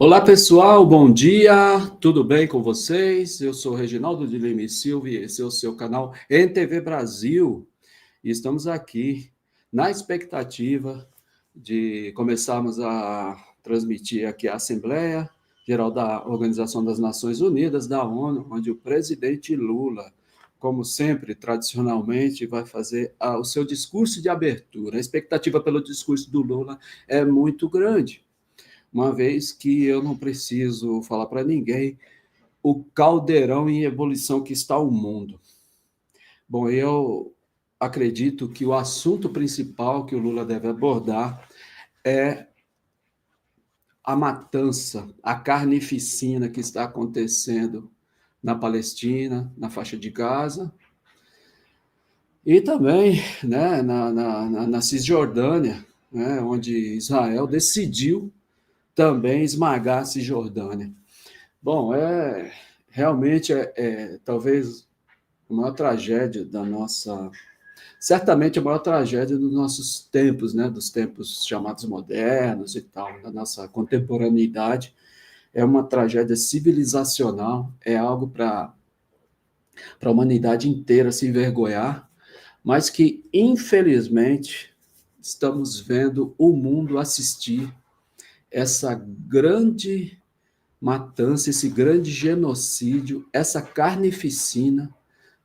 Olá pessoal, bom dia, tudo bem com vocês? Eu sou Reginaldo de Lima e Silva e esse é o seu canal NTV Brasil e estamos aqui na expectativa de começarmos a transmitir aqui a Assembleia Geral da Organização das Nações Unidas, da ONU, onde o presidente Lula, como sempre, tradicionalmente, vai fazer o seu discurso de abertura. A expectativa pelo discurso do Lula é muito grande, uma vez que eu não preciso falar para ninguém o caldeirão em ebulição que está o mundo. Bom, eu acredito que o assunto principal que o Lula deve abordar é a matança, a carnificina que está acontecendo na Palestina, na faixa de Gaza, e também, né, na Cisjordânia, né, onde Israel decidiu também esmagar a Cisjordânia. Bom, realmente talvez a maior tragédia da nossa, certamente a maior tragédia dos nossos tempos, né, dos tempos chamados modernos e tal, da nossa contemporaneidade, é uma tragédia civilizacional, é algo para a humanidade inteira se envergonhar, mas que, infelizmente, estamos vendo o mundo assistir essa grande matança, esse grande genocídio, essa carnificina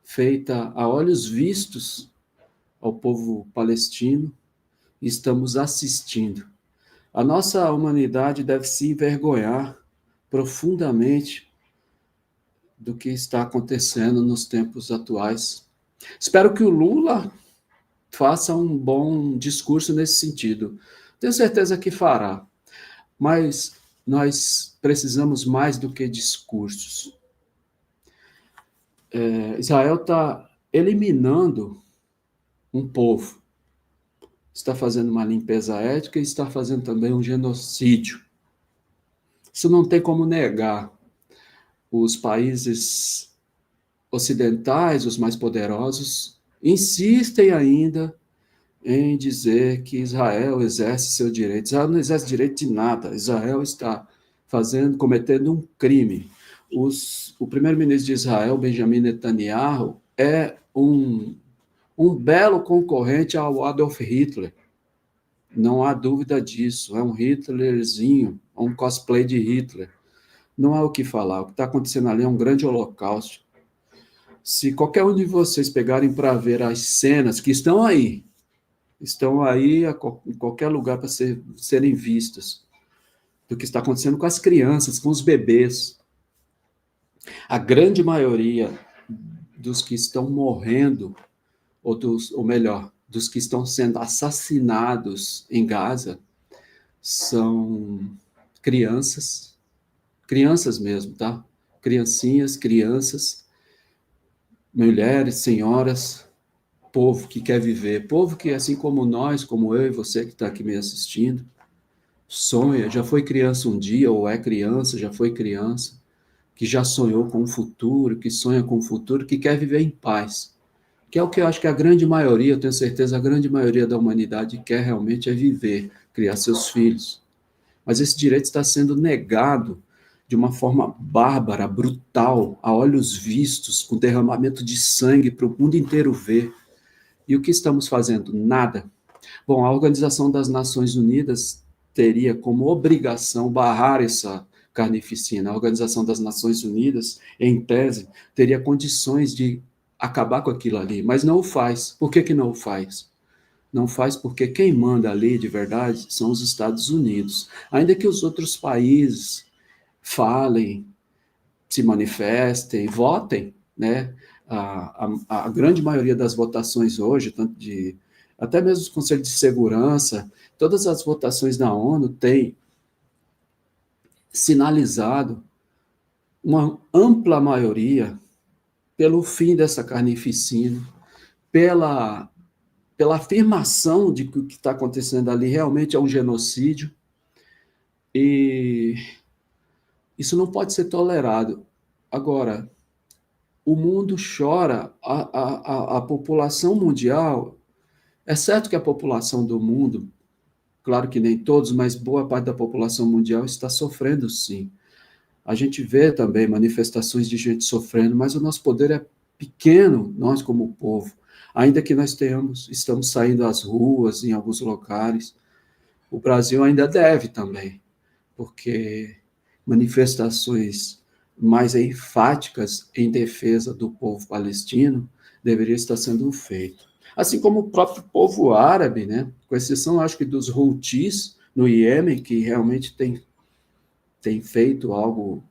feita a olhos vistos ao povo palestino, estamos assistindo. A nossa humanidade deve se envergonhar profundamente do que está acontecendo nos tempos atuais. Espero que o Lula faça um bom discurso nesse sentido. Tenho certeza que fará, mas nós precisamos mais do que discursos. Israel está eliminando um povo, está fazendo uma limpeza étnica e está fazendo também um genocídio. Isso não tem como negar. Os países ocidentais, os mais poderosos, insistem ainda em dizer que Israel exerce seu direito. Israel não exerce direito de nada. Israel está cometendo um crime. O primeiro-ministro de Israel, Benjamin Netanyahu, é um belo concorrente ao Adolf Hitler. Não há dúvida disso. É um Hitlerzinho, é um cosplay de Hitler. Não há o que falar. O que está acontecendo ali é um grande holocausto. Se qualquer um de vocês pegarem para ver as cenas que estão aí em qualquer lugar para serem vistas, do que está acontecendo com as crianças, com os bebês. A grande maioria dos que estão morrendo, ou melhor, dos que estão sendo assassinados em Gaza, são crianças mesmo, tá? Crianças, mulheres, senhoras, povo que quer viver, povo que, assim como nós, como eu e você que está aqui me assistindo, sonha, já foi criança um dia, ou é criança, já foi criança, que já sonhou com o futuro, que sonha com o futuro, que quer viver em paz. Que é o que eu acho que a grande maioria, eu tenho certeza, a grande maioria da humanidade quer realmente é viver, criar seus filhos. Mas esse direito está sendo negado de uma forma bárbara, brutal, a olhos vistos, com derramamento de sangue para o mundo inteiro ver. E o que estamos fazendo? Nada. Bom, a Organização das Nações Unidas teria como obrigação barrar essa carnificina. A Organização das Nações Unidas, em tese, teria condições de acabar com aquilo ali, mas não o faz. Por que não o faz? Não faz porque quem manda ali, de verdade, são os Estados Unidos. Ainda que os outros países falem, se manifestem, votem, né? A grande maioria das votações hoje, até mesmo o Conselho de Segurança, todas as votações da ONU têm sinalizado uma ampla maioria pelo fim dessa carnificina, pela afirmação de que o que está acontecendo ali realmente é um genocídio, e isso não pode ser tolerado. Agora, o mundo chora, a população mundial, é certo que a população do mundo claro que nem todos, mas boa parte da população mundial está sofrendo, sim. A gente vê também manifestações de gente sofrendo, mas o nosso poder é pequeno, nós como povo. Ainda que nós estamos saindo às ruas em alguns locais, o Brasil ainda deve também, porque manifestações mais enfáticas em defesa do povo palestino deveriam estar sendo feitas. Assim como o próprio povo árabe, né? Com exceção, acho que dos Houthis no Iêmen, que realmente tem feito algo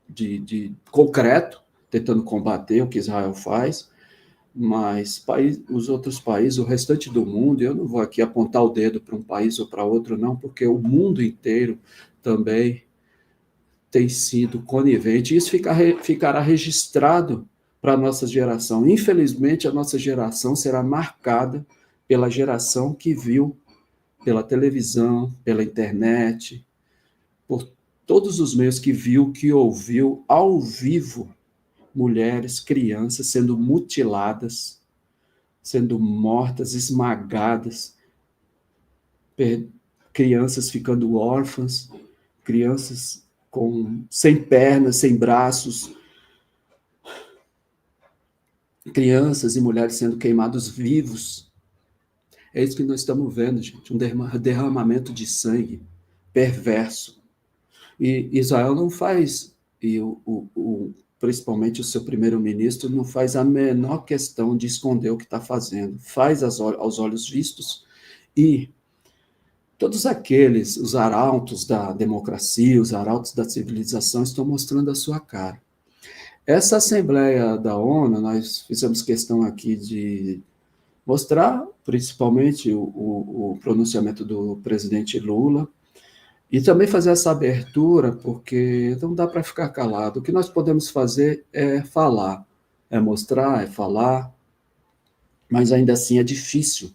de concreto, tentando combater o que Israel faz, mas os outros países, o restante do mundo, eu não vou aqui apontar o dedo para um país ou para outro, não, porque o mundo inteiro também tem sido conivente. Isso ficará registrado para a nossa geração. Infelizmente, a nossa geração será marcada pela geração que viu pela televisão, pela internet, por todos os meios que viu, que ouviu ao vivo mulheres, crianças sendo mutiladas, sendo mortas, esmagadas, crianças ficando órfãs, crianças sem pernas, sem braços, crianças e mulheres sendo queimados vivos. É isso que nós estamos vendo, gente, um derramamento de sangue perverso. E Israel não faz, e principalmente o seu primeiro-ministro, não faz a menor questão de esconder o que está fazendo. Faz aos olhos vistos, e todos aqueles, os arautos da democracia, os arautos da civilização, estão mostrando a sua cara. Essa Assembleia da ONU, nós fizemos questão aqui de mostrar, principalmente, o pronunciamento do presidente Lula, e também fazer essa abertura, porque não dá para ficar calado. O que nós podemos fazer é falar, é mostrar, é falar, mas ainda assim é difícil,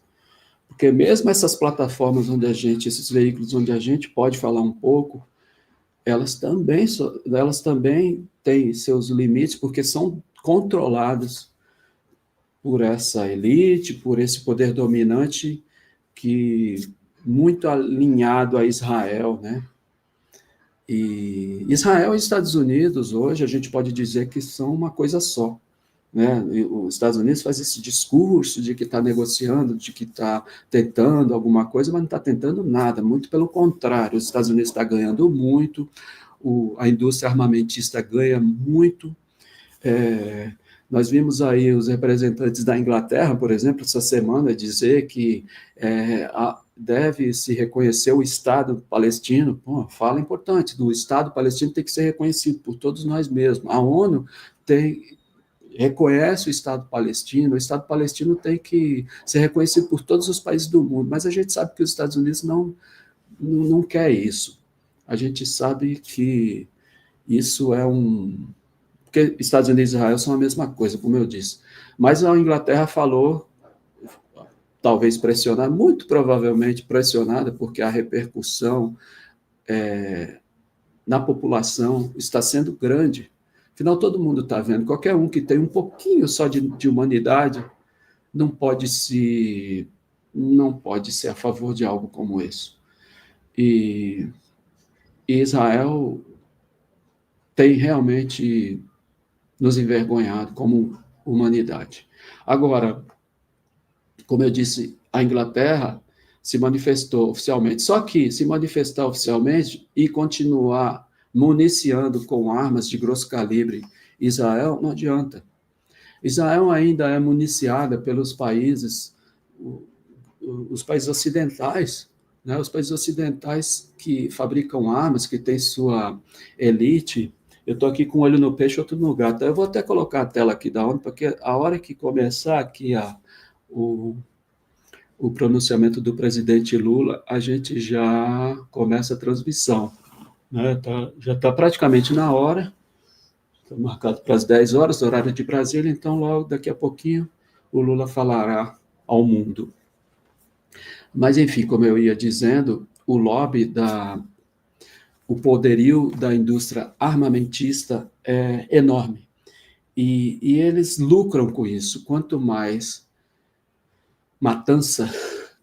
porque mesmo essas plataformas onde esses veículos onde a gente pode falar um pouco, elas também têm seus limites, porque são controladas por essa elite, por esse poder dominante que muito alinhado a Israel, né? E Israel e Estados Unidos, hoje, a gente pode dizer que são uma coisa só. Né? E os Estados Unidos faz esse discurso de que está negociando, de que está tentando alguma coisa, mas não está tentando nada, muito pelo contrário. Os Estados Unidos está ganhando muito, a indústria armamentista ganha muito. Nós vimos aí os representantes da Inglaterra, por exemplo, essa semana, dizer que deve se reconhecer o Estado palestino. Pô, fala importante, o Estado palestino tem que ser reconhecido por todos nós mesmos. A ONU reconhece o Estado palestino tem que ser reconhecido por todos os países do mundo, mas a gente sabe que os Estados Unidos não quer isso. A gente sabe que isso é porque Estados Unidos e Israel são a mesma coisa, como eu disse. Mas a Inglaterra falou, talvez pressionada, muito provavelmente pressionada, porque a repercussão na população está sendo grande. Afinal, todo mundo está vendo. Qualquer um que tem um pouquinho só de humanidade não pode ser a favor de algo como esse. E Israel tem realmente nos envergonhado como humanidade. Agora, como eu disse, a Inglaterra se manifestou oficialmente. Só que se manifestar oficialmente e continuar municiando com armas de grosso calibre Israel, não adianta. Israel ainda é municiada pelos países, os países ocidentais, né? Os países ocidentais que fabricam armas, que têm sua elite. Eu estou aqui com um olho no peixe, outro no gato. Eu vou até colocar a tela aqui da ONU, porque a hora que começar aqui o pronunciamento do presidente Lula, a gente já começa a transmissão. Né? Já está praticamente na hora, está marcado para as 10 horas, horário de Brasília, então logo daqui a pouquinho o Lula falará ao mundo. Mas, enfim, como eu ia dizendo, o poderio da indústria armamentista é enorme. E eles lucram com isso. Quanto mais matança,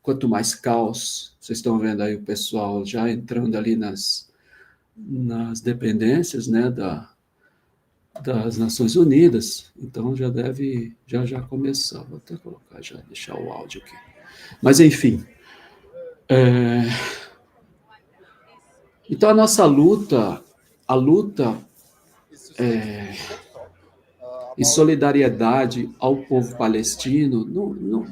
quanto mais caos, vocês estão vendo aí o pessoal já entrando ali nas dependências, né, das Nações Unidas, então já deve já começar. Vou até colocar, já deixar o áudio aqui. Mas, enfim, então a nossa luta, e solidariedade ao povo palestino,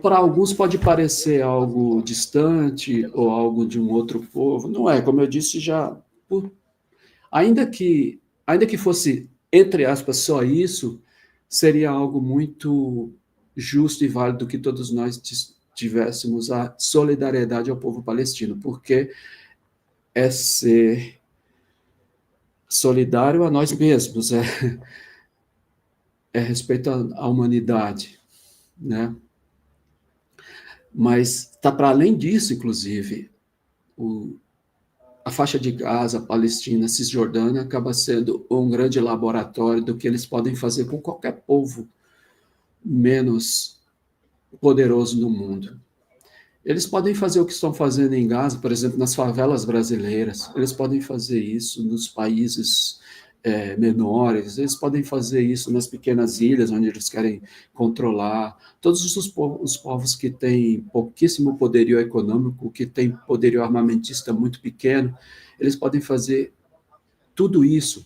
para alguns pode parecer algo distante ou algo de um outro povo. Não é, como eu disse já, ainda que fosse, entre aspas, só isso, seria algo muito justo e válido que todos nós tivéssemos a solidariedade ao povo palestino, porque é ser solidário a nós mesmos, é respeito à humanidade, né? Mas está para além disso, inclusive, a faixa de Gaza, Palestina, Cisjordânia, acaba sendo um grande laboratório do que eles podem fazer com qualquer povo menos poderoso no mundo. Eles podem fazer o que estão fazendo em Gaza, por exemplo, nas favelas brasileiras, eles podem fazer isso nos países menores, eles podem fazer isso nas pequenas ilhas onde eles querem controlar. Todos os povos que têm pouquíssimo poderio econômico, que têm poderio armamentista muito pequeno, eles podem fazer tudo isso,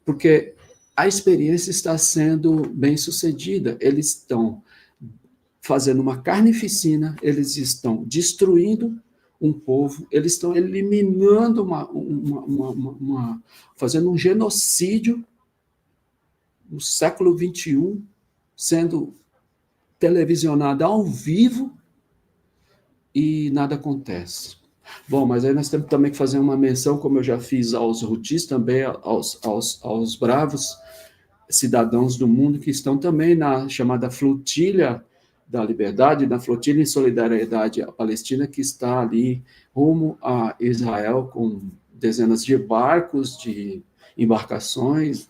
porque a experiência está sendo bem sucedida. Eles estão fazendo uma carnificina, eles estão destruindo um povo, eles estão eliminando fazendo um genocídio no século XXI, sendo televisionado ao vivo e nada acontece. Bom, mas aí nós temos também que fazer uma menção, como eu já fiz aos Houthis, também aos bravos cidadãos do mundo que estão também na chamada flotilha da liberdade, na flotilha em solidariedade à Palestina, que está ali rumo a Israel, com dezenas de barcos, de embarcações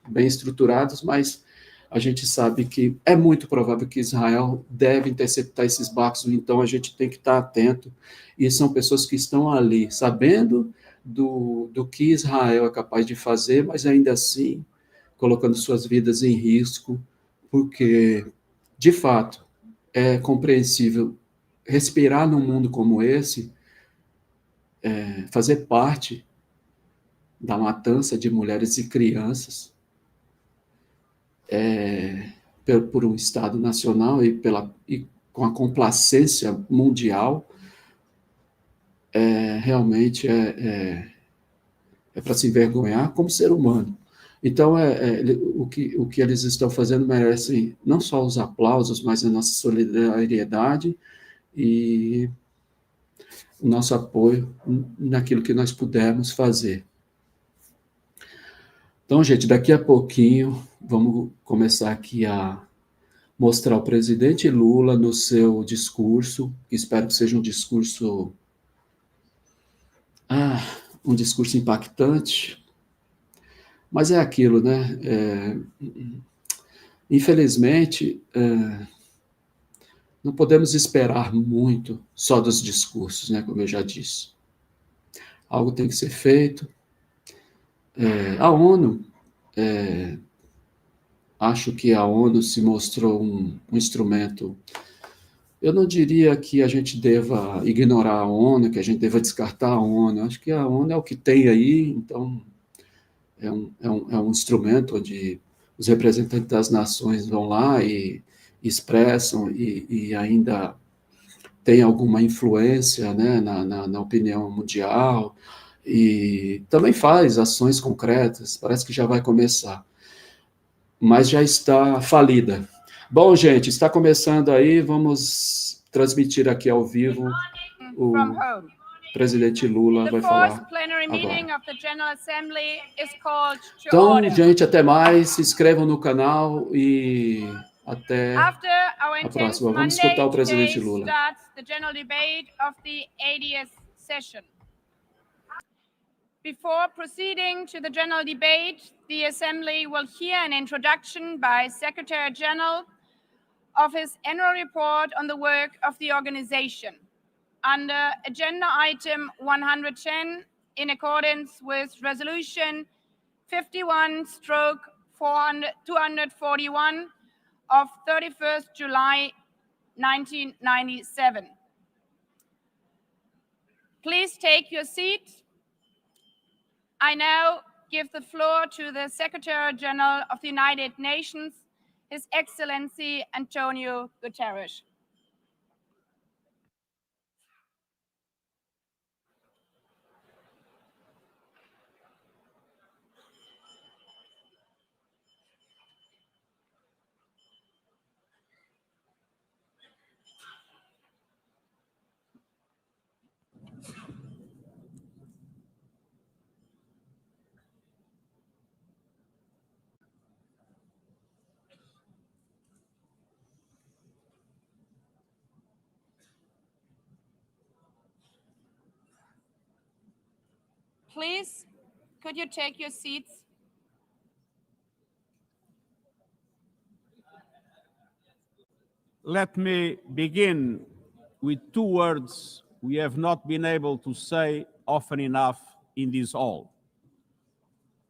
bem estruturados, mas a gente sabe que é muito provável que Israel deve interceptar esses barcos, então a gente tem que estar atento, e são pessoas que estão ali, sabendo do que Israel é capaz de fazer, mas ainda assim colocando suas vidas em risco, porque, de fato, é compreensível respirar num mundo como esse, fazer parte da matança de mulheres e crianças por um Estado nacional e com a complacência mundial, realmente é para se envergonhar como ser humano. Então, o que eles estão fazendo merece não só os aplausos, mas a nossa solidariedade e o nosso apoio naquilo que nós pudermos fazer. Então, gente, daqui a pouquinho, vamos começar aqui a mostrar o presidente Lula no seu discurso, espero que seja um discurso impactante, mas é aquilo, né? Infelizmente, não podemos esperar muito só dos discursos, né? Como eu já disse. Algo tem que ser feito. A ONU, acho que a ONU se mostrou um instrumento. Eu não diria que a gente deva ignorar a ONU, que a gente deva descartar a ONU. Acho que a ONU é o que tem aí, então é um instrumento onde os representantes das nações vão lá e expressam e ainda tem alguma influência, né, na opinião mundial, e também faz ações concretas, parece que já vai começar, mas já está falida. Bom, gente, está começando aí, vamos transmitir aqui ao vivo o presidente Lula vai falar agora. Então, gente, até mais, se inscrevam no canal e até a próxima. Vamos escutar o presidente Lula. Before proceeding to the general debate, the Assembly will hear an introduction by Secretary General of his annual report on the work of the organization. Under agenda item 110, in accordance with resolution 51/241 of 31st July 1997. Please take your seat. I now give the floor to the Secretary General of the United Nations, His Excellency Antonio Guterres. Please, could you take your seats? Let me begin with two words we have not been able to say often enough in this hall.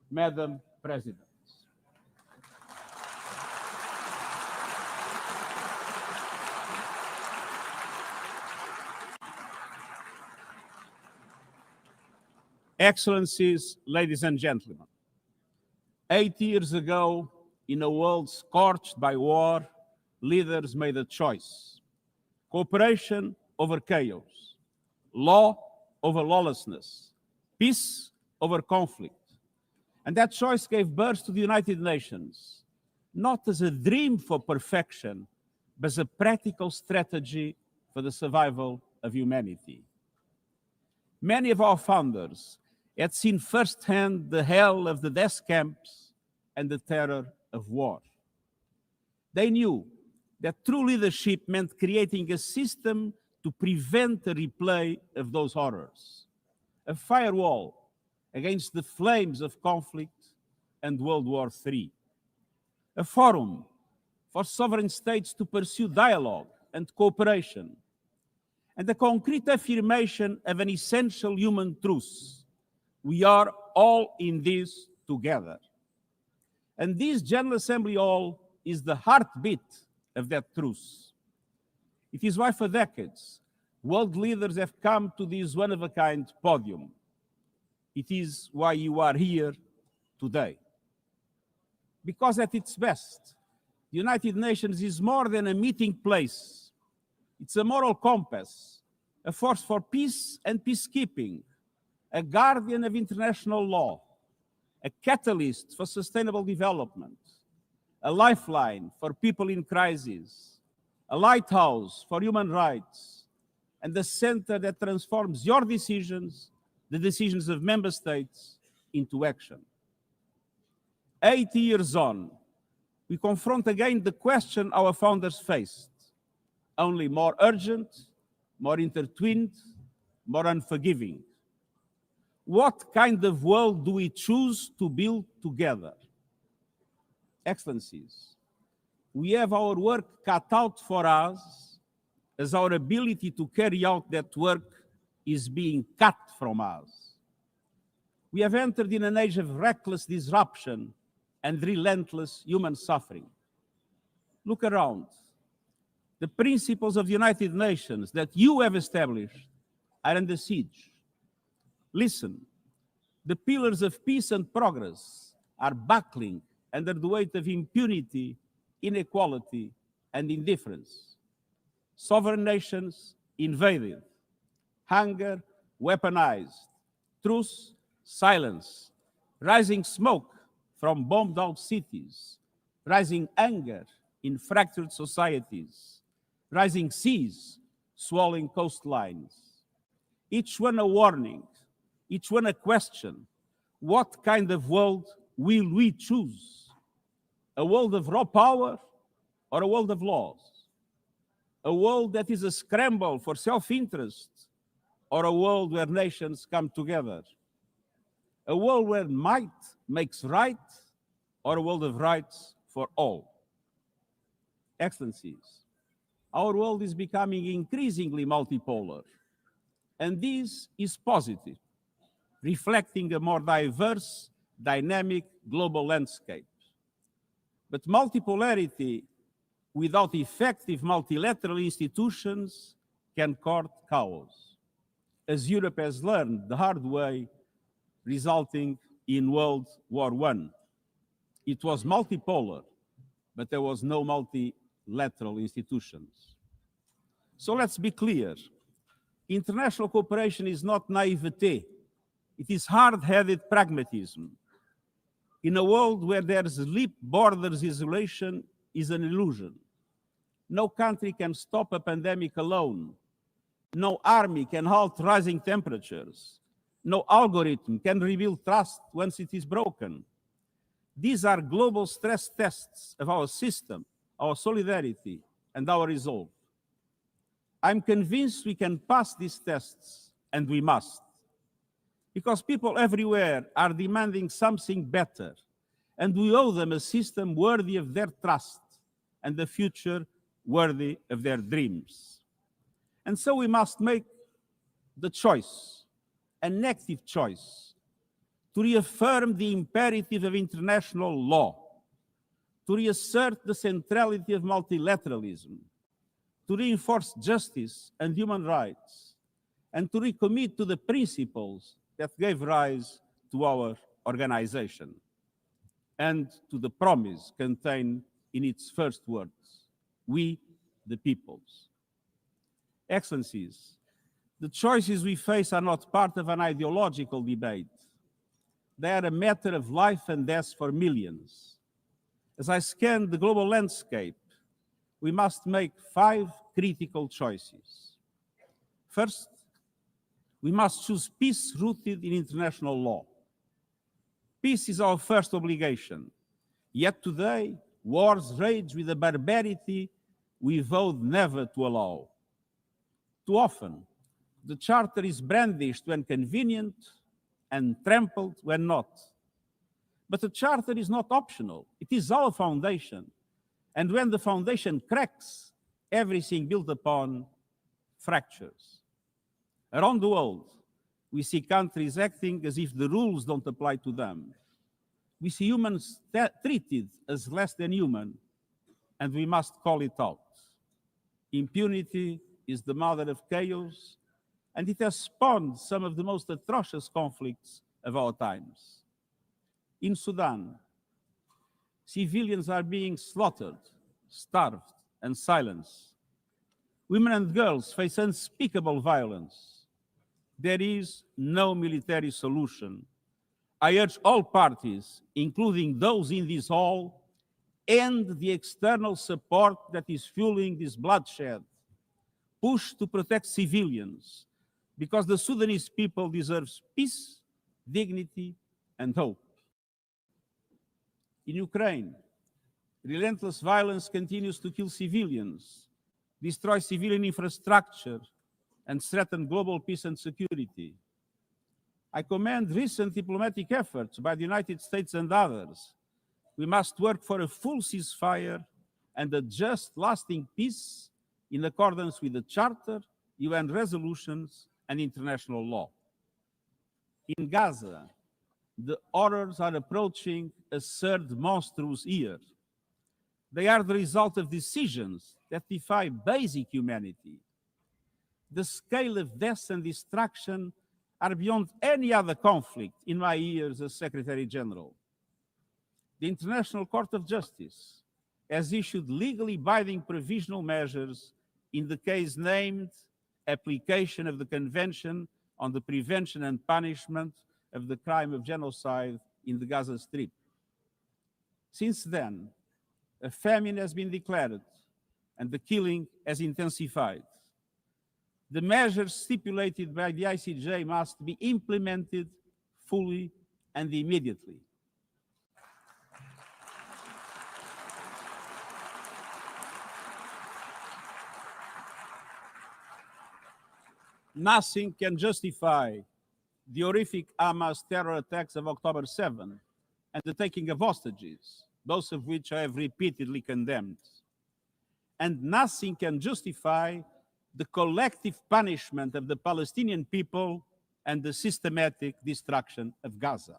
Madam President. Excellencies, ladies and gentlemen, 8 years ago, in a world scorched by war, leaders made a choice: cooperation over chaos, law over lawlessness, peace over conflict. And that choice gave birth to the United Nations, not as a dream for perfection, but as a practical strategy for the survival of humanity. Many of our founders had seen firsthand the hell of the death camps and the terror of war. They knew that true leadership meant creating a system to prevent a replay of those horrors, a firewall against the flames of conflict and World War III, a forum for sovereign states to pursue dialogue and cooperation, and the concrete affirmation of an essential human truth: we are all in this together. And this General Assembly Hall is the heartbeat of that truth. It is why for decades, world leaders have come to this one-of-a-kind podium. It is why you are here today. Because at its best, the United Nations is more than a meeting place. It's a moral compass, a force for peace and peacekeeping, a guardian of international law, a catalyst for sustainable development, a lifeline for people in crisis, a lighthouse for human rights, and the center that transforms your decisions, the decisions of member states, into action. 80 years on, we confront again the question our founders faced, only more urgent, more intertwined, more unforgiving. What kind of world do we choose to build together? Excellencies, we have our work cut out for us, as our ability to carry out that work is being cut from us. We have entered in an age of reckless disruption and relentless human suffering. Look around. The principles of the United Nations that you have established are under siege. Listen, the pillars of peace and progress are buckling under the weight of impunity, inequality, and indifference. Sovereign nations invaded, hunger weaponized, truth silenced, rising smoke from bombed-out cities, rising anger in fractured societies, rising seas swallowing coastlines. Each one a warning, each one a question. What kind of world will we choose? A world of raw power or a world of laws? A world that is a scramble for self-interest or a world where nations come together? A world where might makes right or a world of rights for all? Excellencies, our world is becoming increasingly multipolar, and this is positive, reflecting a more diverse, dynamic global landscape. But multipolarity without effective multilateral institutions can court chaos, as Europe has learned the hard way, resulting in World War I. It was multipolar, but there was no multilateral institutions. So let's be clear. International cooperation is not naivete. It is hard-headed pragmatism. In a world where there's leap borders, isolation is an illusion. No country can stop a pandemic alone. No army can halt rising temperatures. No algorithm can rebuild trust once it is broken. These are global stress tests of our system, our solidarity, and our resolve. I'm convinced we can pass these tests, and we must. Because people everywhere are demanding something better, and we owe them a system worthy of their trust and a future worthy of their dreams. And so we must make the choice, an active choice, to reaffirm the imperative of international law, to reassert the centrality of multilateralism, to reinforce justice and human rights, and to recommit to the principles that gave rise to our organization and to the promise contained in its first words, we the peoples. Excellencies, the choices we face are not part of an ideological debate. They are a matter of life and death for millions. As I scan the global landscape, we must make 5 critical choices. First, we must choose peace rooted in international law. Peace is our first obligation. Yet today, wars rage with a barbarity we vowed never to allow. Too often, the Charter is brandished when convenient and trampled when not. But the Charter is not optional. It is our foundation. And when the foundation cracks, everything built upon fractures. Around the world, we see countries acting as if the rules don't apply to them. We see humans treated as less than human, and we must call it out. Impunity is the mother of chaos, and it has spawned some of the most atrocious conflicts of our times. In Sudan, civilians are being slaughtered, starved, and silenced. Women and girls face unspeakable violence. There is no military solution. I urge all parties, including those in this hall, end the external support that is fueling this bloodshed. Push to protect civilians, because the Sudanese people deserve peace, dignity, and hope. In Ukraine, relentless violence continues to kill civilians, destroy civilian infrastructure, and threaten global peace and security. I commend recent diplomatic efforts by the United States and others. We must work for a full ceasefire and a just, lasting peace in accordance with the Charter, UN resolutions, and international law. In Gaza, the horrors are approaching a third monstrous year. They are the result of decisions that defy basic humanity. The scale of death and destruction are beyond any other conflict in my years as Secretary General. The International Court of Justice has issued legally binding provisional measures in the case named Application of the Convention on the Prevention and Punishment of the Crime of Genocide in the Gaza Strip. Since then, a famine has been declared and the killing has intensified. The measures stipulated by the ICJ must be implemented fully and immediately. Nothing can justify the horrific Hamas terror attacks of October 7 and the taking of hostages, both of which I have repeatedly condemned. and nothing can justify the collective punishment of the Palestinian people and the systematic destruction of Gaza.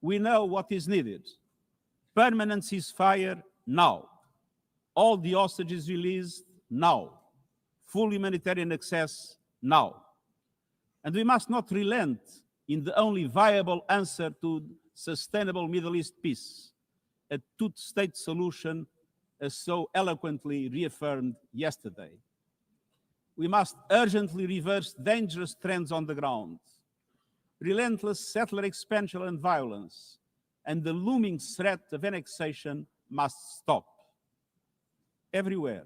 We know what is needed. Permanent ceasefire now. All the hostages released now. Full humanitarian access now. And we must not relent in the only viable answer to sustainable Middle East peace, a two-state solution as so eloquently reaffirmed yesterday. We must urgently reverse dangerous trends on the ground. Relentless settler expansion and violence, and the looming threat of annexation must stop. Everywhere,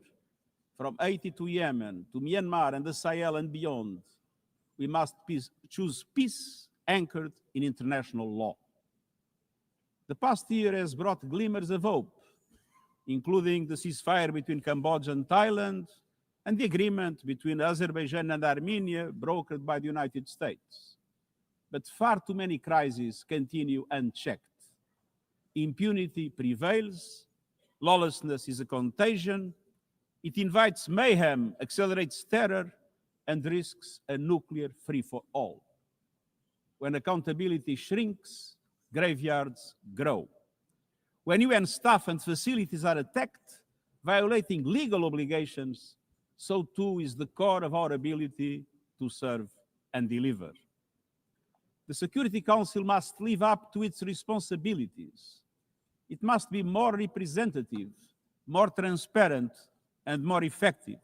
from Haiti to Yemen, to Myanmar and the Sahel and beyond, we must choose peace anchored in international law. The past year has brought glimmers of hope, including the ceasefire between Cambodia and Thailand, and the agreement between Azerbaijan and Armenia brokered by the United States. But far too many crises continue unchecked. Impunity prevails, lawlessness is a contagion, it invites mayhem, accelerates terror, and risks a nuclear free-for-all. When accountability shrinks, graveyards grow. When UN staff and facilities are attacked, violating legal obligations, so too is the core of our ability to serve and deliver. The Security Council must live up to its responsibilities. It must be more representative, more transparent, and more effective.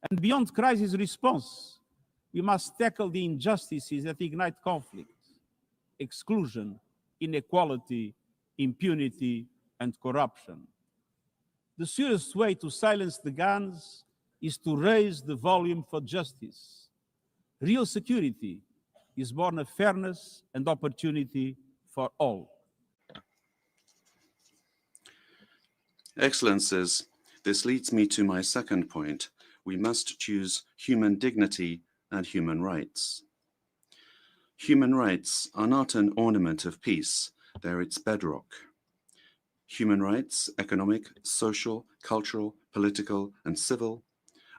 And beyond crisis response, we must tackle the injustices that ignite conflict, exclusion, inequality, impunity, and corruption. The surest way to silence the guns is to raise the volume for justice. Real security is born of fairness and opportunity for all. Excellencies, this leads me to my second point. We must choose human dignity and human rights. Human rights are not an ornament of peace, they're its bedrock. Human rights, economic, social, cultural, political, and civil,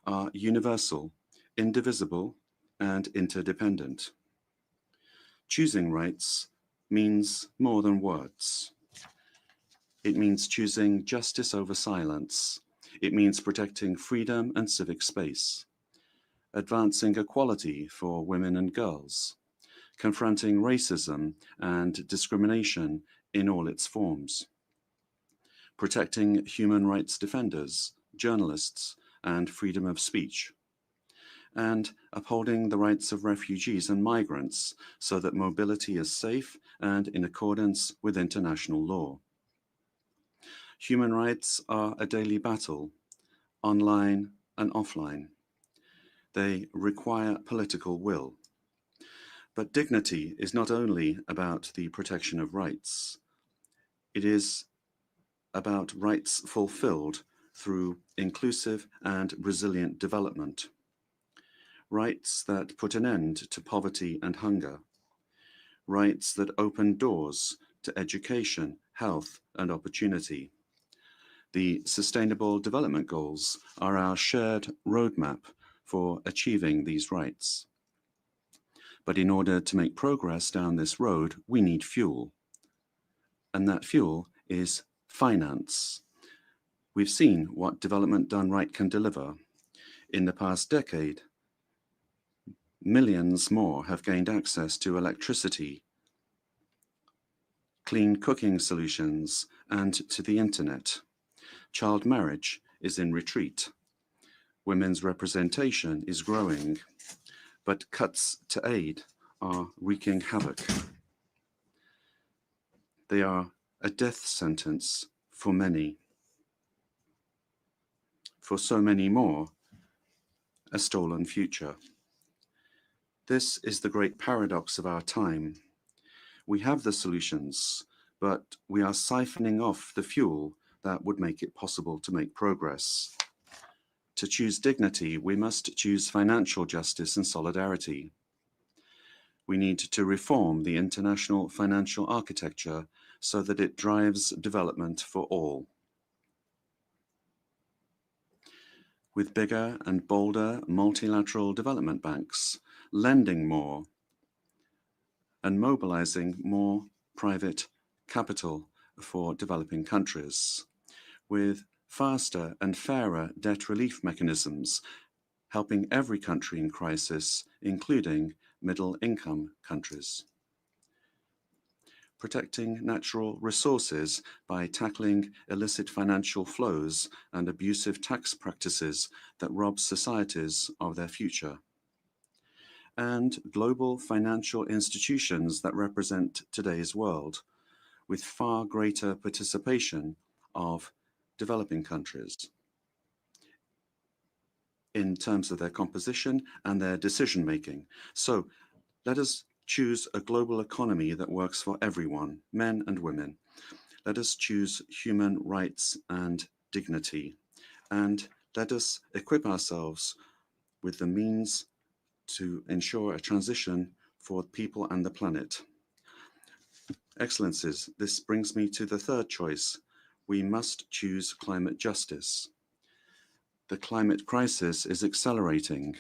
are universal, indivisible, and interdependent. Choosing rights means more than words. It means choosing justice over silence. It means protecting freedom and civic space, advancing equality for women and girls, confronting racism and discrimination in all its forms, protecting human rights defenders, journalists, and freedom of speech, and upholding the rights of refugees and migrants so that mobility is safe and in accordance with international law. Human rights are a daily battle, online and offline. They require political will. But dignity is not only about the protection of rights. It is about rights fulfilled through inclusive and resilient development. Rights that put an end to poverty and hunger. Rights that open doors to education, health, and opportunity. The Sustainable Development Goals are our shared roadmap for achieving these rights. But in order to make progress down this road, we need fuel. And that fuel is finance. We've seen what development done right can deliver. In the past decade, millions more have gained access to electricity, clean cooking solutions, and to the internet. Child marriage is in retreat. Women's representation is growing, but cuts to aid are wreaking havoc. They are a death sentence for many. For so many more, a stolen future. This is the great paradox of our time. We have the solutions, but we are siphoning off the fuel that would make it possible to make progress. To choose dignity, we must choose financial justice and solidarity. We need to reform the international financial architecture so that it drives development for all. with bigger and bolder multilateral development banks, lending more and mobilizing more private capital for developing countries, with faster and fairer debt relief mechanisms, helping every country in crisis, including middle-income countries. Protecting natural resources by tackling illicit financial flows and abusive tax practices that rob societies of their future. And global financial institutions that represent today's world, with far greater participation of developing countries in terms of their composition and their decision-making. So let us choose a global economy that works for everyone, men and women. Let us choose human rights and dignity. And let us equip ourselves with the means to ensure a transition for people and the planet. Excellencies, this brings me to the third choice. We must choose climate justice. The climate crisis is accelerating,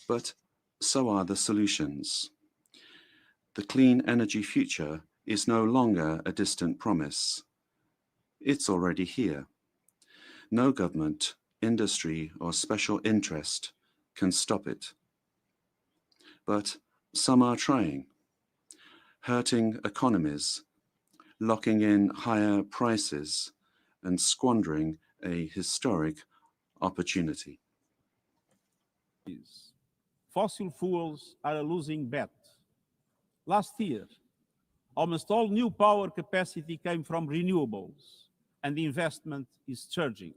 but so are the solutions. The clean energy future is no longer a distant promise. It's already here. No government, industry, or special interest can stop it. But some are trying, hurting economies, locking in higher prices, and squandering a historic opportunity. Fossil fuels are a losing bet. Last year, almost all new power capacity came from renewables, and the investment is surging.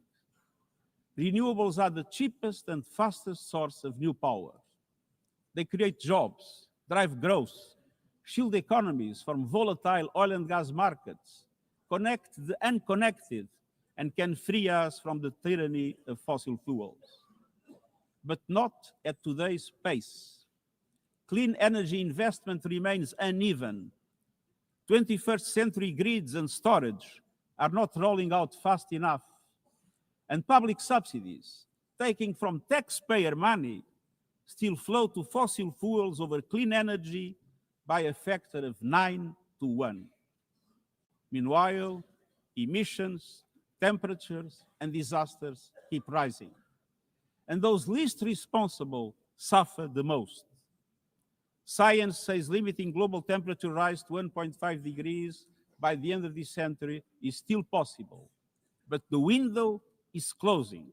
Renewables are the cheapest and fastest source of new power. They create jobs, drive growth, shield economies from volatile oil and gas markets, connect the unconnected, and can free us from the tyranny of fossil fuels. But not at today's pace. Clean energy investment remains uneven. 21st century grids and storage are not rolling out fast enough. And public subsidies, taking from taxpayer money, still flow to fossil fuels over clean energy by a factor of 9 to 1. Meanwhile, emissions, temperatures, and disasters keep rising. And those least responsible suffer the most. Science says limiting global temperature rise to 1.5 degrees by the end of this century is still possible, but the window is closing.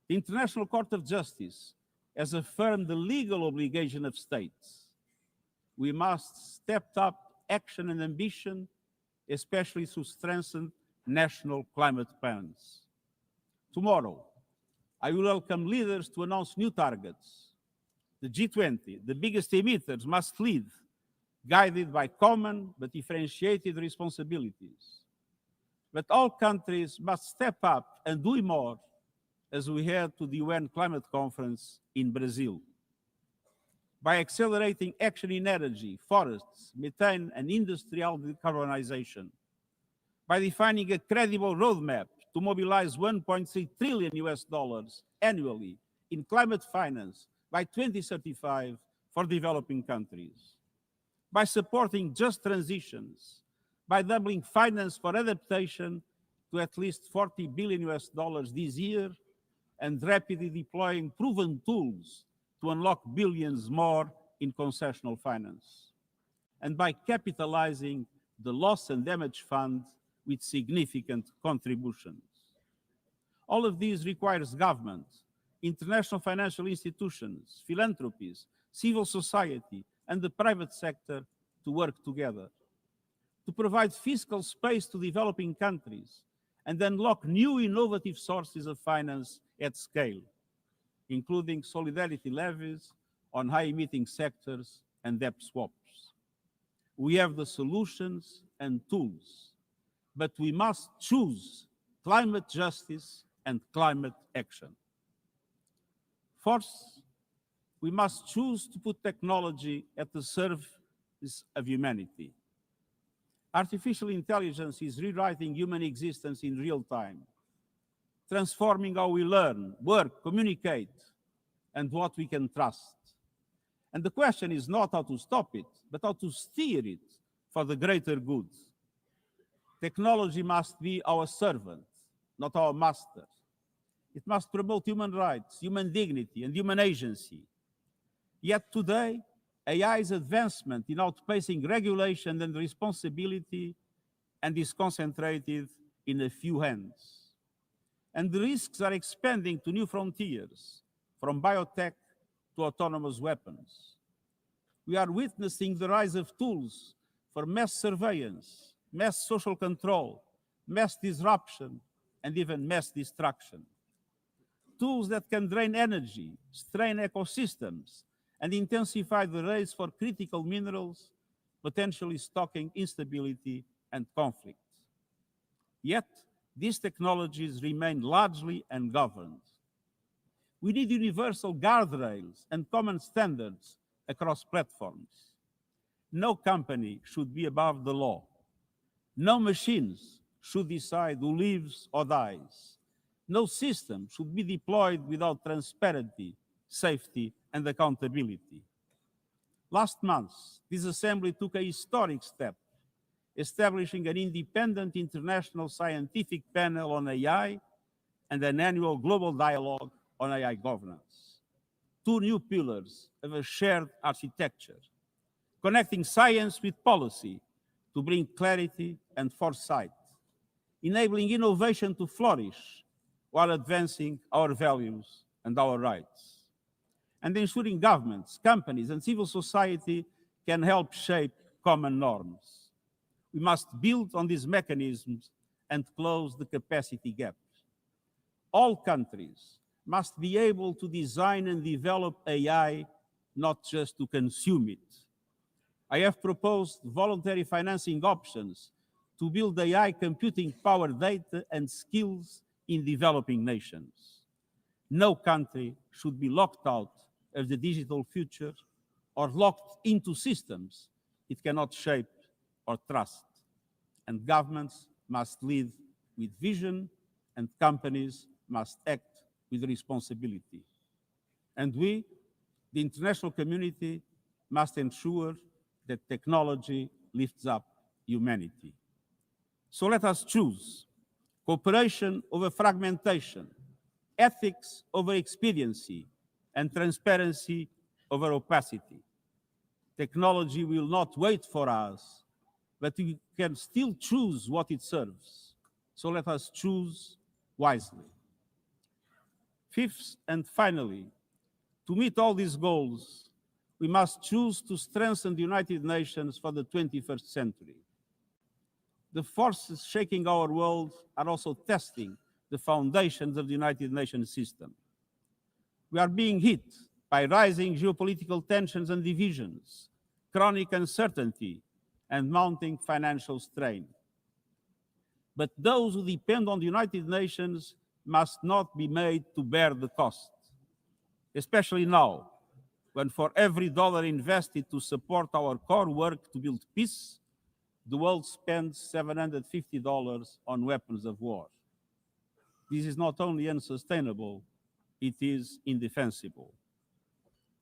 The International Court of Justice has affirmed the legal obligation of states. We must step up action and ambition, especially through strengthened national climate plans. Tomorrow, I will welcome leaders to announce new targets. The G20, the biggest emitters, must lead, guided by common but differentiated responsibilities. But all countries must step up and do more as we head to the UN Climate Conference in Brazil. By accelerating action in energy, forests, methane, and industrial decarbonization. By defining a credible roadmap to mobilize $1.3 trillion annually in climate finance by 2035 for developing countries. By supporting just transitions, by doubling finance for adaptation to at least $40 billion this year, and rapidly deploying proven tools to unlock billions more in concessional finance. And by capitalizing the Loss and Damage Fund with significant contributions. All of these requires government, international financial institutions, philanthropies, civil society, and the private sector to work together, to provide fiscal space to developing countries and unlock new innovative sources of finance at scale, including solidarity levies on high-emitting sectors and debt swaps. We have the solutions and tools, but we must choose climate justice and climate action. Fourth, we must choose to put technology at the service of humanity. Artificial intelligence is rewriting human existence in real time. transforming how we learn, work, communicate, and what we can trust. And the question is not how to stop it, but how to steer it for the greater good. Technology must be our servant, not our master. It must promote human rights, human dignity, and human agency. Yet today, AI's advancement in outpacing regulation and responsibility and is concentrated in a few hands. And the risks are expanding to new frontiers, from biotech to autonomous weapons. We are witnessing the rise of tools for mass surveillance, mass social control, mass disruption, and even mass destruction. Tools that can drain energy, strain ecosystems, and intensify the race for critical minerals, potentially stoking instability and conflict. Yet, these technologies remain largely ungoverned. We need universal guardrails and common standards across platforms. No company should be above the law. No machines should decide who lives or dies. No system should be deployed without transparency, safety, and accountability. Last month, this Assembly took a historic step, establishing an independent international scientific panel on AI and an annual global dialogue on AI governance. Two new pillars of a shared architecture, connecting science with policy to bring clarity and foresight, enabling innovation to flourish while advancing our values and our rights, and ensuring governments, companies, and civil society can help shape common norms. We must build on these mechanisms and close the capacity gaps. All countries must be able to design and develop AI, not just to consume it. I have proposed voluntary financing options to build AI computing power, data, and skills in developing nations. No country should be locked out of the digital future or locked into systems it cannot shape or trust. And governments must lead with vision, and companies must act with responsibility. And we, the international community, must ensure that technology lifts up humanity. So let us choose cooperation over fragmentation, ethics over expediency, and transparency over opacity. Technology will not wait for us, but we can still choose what it serves. So let us choose wisely. Fifth and finally, to meet all these goals, we must choose to strengthen the United Nations for the 21st century. The forces shaking our world are also testing the foundations of the United Nations system. We are being hit by rising geopolitical tensions and divisions, chronic uncertainty, and mounting financial strain. But those who depend on the United Nations must not be made to bear the cost, especially now, when for every dollar invested to support our core work to build peace, the world spends $750 on weapons of war. This is not only unsustainable, it is indefensible.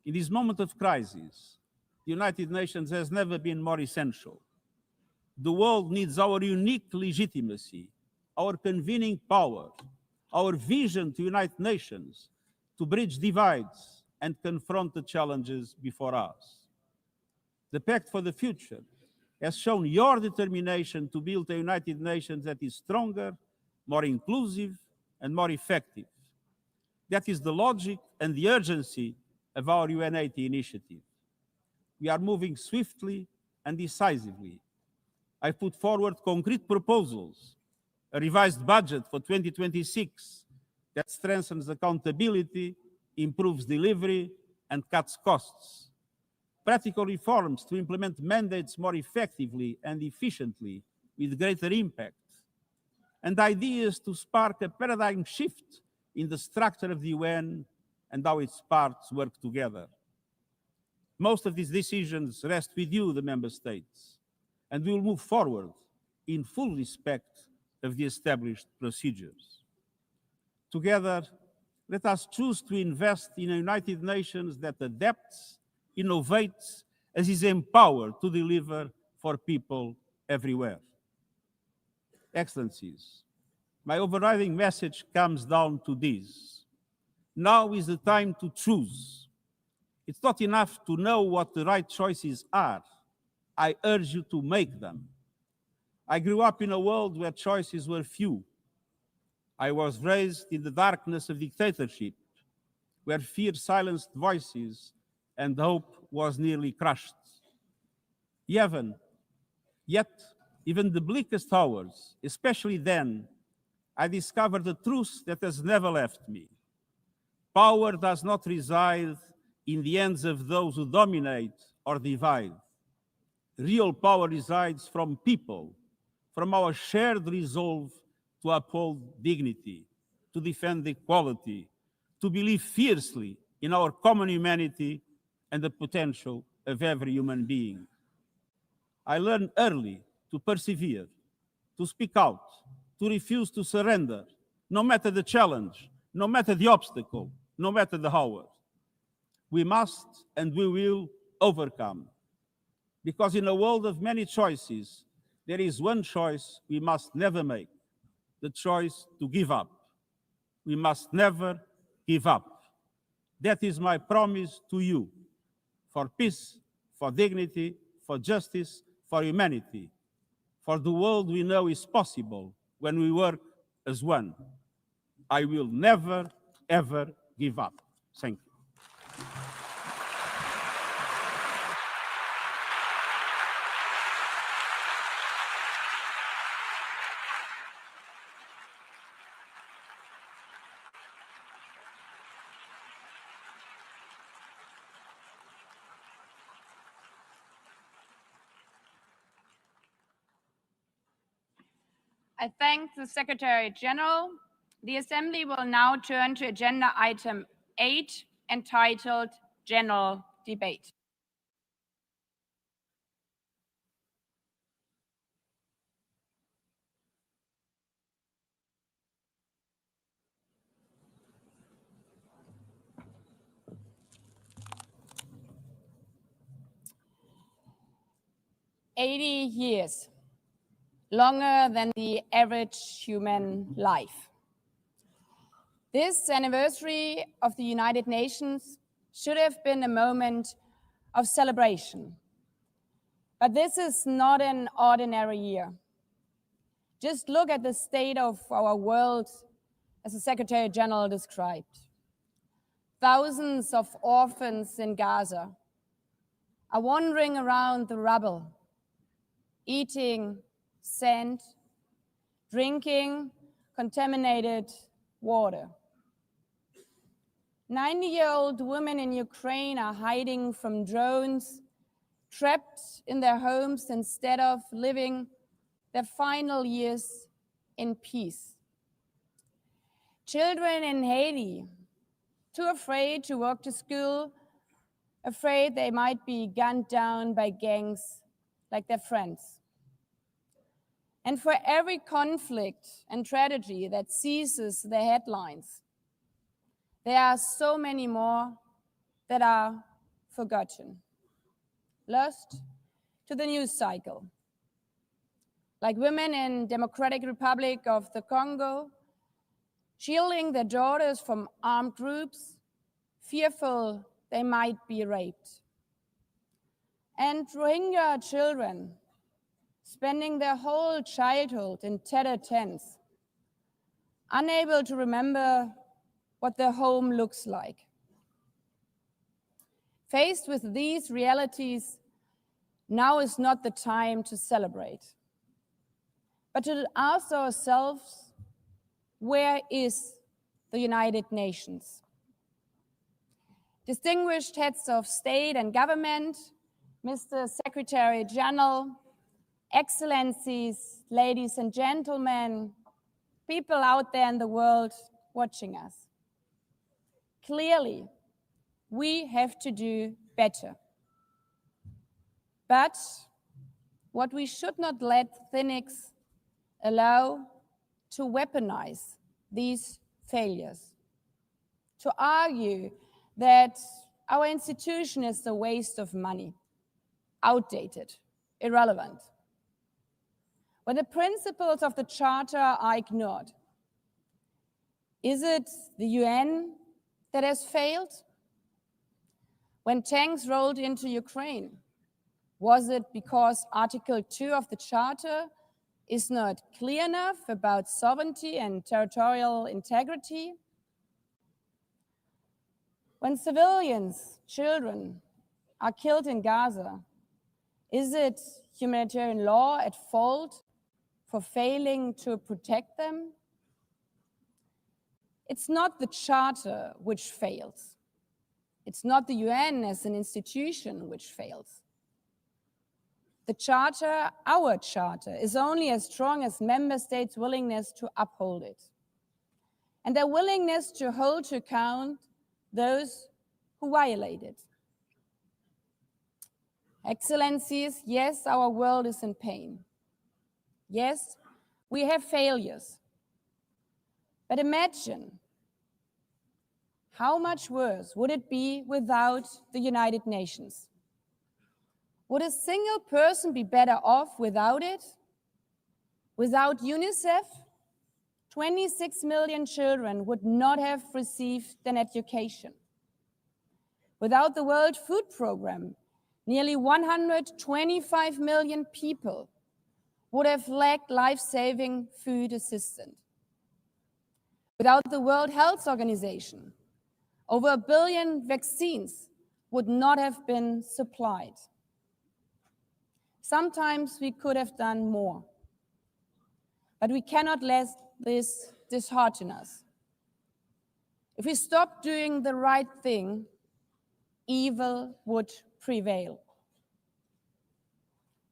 In this moment of crisis, the United Nations has never been more essential. The world needs our unique legitimacy, our convening power, our vision to unite nations, to bridge divides and confront the challenges before us. The Pact for the Future has shown your determination to build a United Nations that is stronger, more inclusive, and more effective. That is the logic and the urgency of our UN80 initiative. We are moving swiftly and decisively. I put forward concrete proposals, a revised budget for 2026 that strengthens accountability, improves delivery, and cuts costs. Practical reforms to implement mandates more effectively and efficiently with greater impact. And ideas to spark a paradigm shift in the structure of the UN and how its parts work together. Most of these decisions rest with you, the member states, and we will move forward in full respect of the established procedures. Together, let us choose to invest in a United Nations that adapts, innovates, and is empowered to deliver for people everywhere. Excellencies, my overriding message comes down to this. Now is the time to choose. It's not enough to know what the right choices are. I urge you to make them. I grew up in a world where choices were few. I was raised in the darkness of dictatorship, where fear silenced voices and hope was nearly crushed. Yet, even the bleakest hours, especially then, I discovered the truth that has never left me. Power does not reside in the hands of those who dominate or divide. Real power resides from people, from our shared resolve to uphold dignity, to defend equality, to believe fiercely in our common humanity and the potential of every human being. I learned early to persevere, to speak out, to refuse to surrender, no matter the challenge, no matter the obstacle, no matter the hour. We must and we will overcome. Because in a world of many choices, there is one choice we must never make, the choice to give up. We must never give up. That is my promise to you, for peace, for dignity, for justice, for humanity, for the world we know is possible when we work as one. I will never, ever give up. Thank you. I thank the Secretary General. The Assembly will now turn to agenda item 8, entitled General Debate. "80 years, longer than the average human life. This anniversary of the United Nations should have been a moment of celebration. But this is not an ordinary year. Just look at the state of our world, as the Secretary General described. Thousands of orphans in Gaza are wandering around the rubble, eating sand, drinking contaminated water. 90-year-old women in Ukraine are hiding from drones, trapped in their homes instead of living their final years in peace. Children in Haiti, too afraid to walk to school, afraid they might be gunned down by gangs like their friends. And for every conflict and tragedy that seizes the headlines, there are so many more that are forgotten, lost to the news cycle. Like women in Democratic Republic of the Congo, shielding their daughters from armed groups, fearful they might be raped. And Rohingya children, spending their whole childhood in tattered tents, unable to remember what their home looks like. Faced with these realities, now is not the time to celebrate, but to ask ourselves, where is the United Nations? Distinguished heads of state and government, Mr. Secretary General, Excellencies, ladies and gentlemen, people out there in the world watching us. Clearly, we have to do better. But what we should not let cynics allow to weaponize these failures, to argue that our institution is a waste of money, outdated, irrelevant. When the principles of the Charter are ignored, is it the UN that has failed? When tanks rolled into Ukraine, was it because Article 2 of the Charter is not clear enough about sovereignty and territorial integrity? When civilians, children, are killed in Gaza, is it humanitarian law at fault for failing to protect them? It's not the Charter which fails. It's not the UN as an institution which fails. The Charter, our Charter, is only as strong as member states' willingness to uphold it, and their willingness to hold to account those who violate it. Excellencies, yes, our world is in pain. Yes, we have failures. But imagine how much worse would it be without the United Nations? Would a single person be better off without it? Without UNICEF, 26 million children would not have received an education. Without the World Food Programme, nearly 125 million people would have lacked life-saving food assistance. Without the World Health Organization, over 1 billion vaccines would not have been supplied. Sometimes we could have done more, but we cannot let this dishearten us. If we stop doing the right thing, evil would prevail.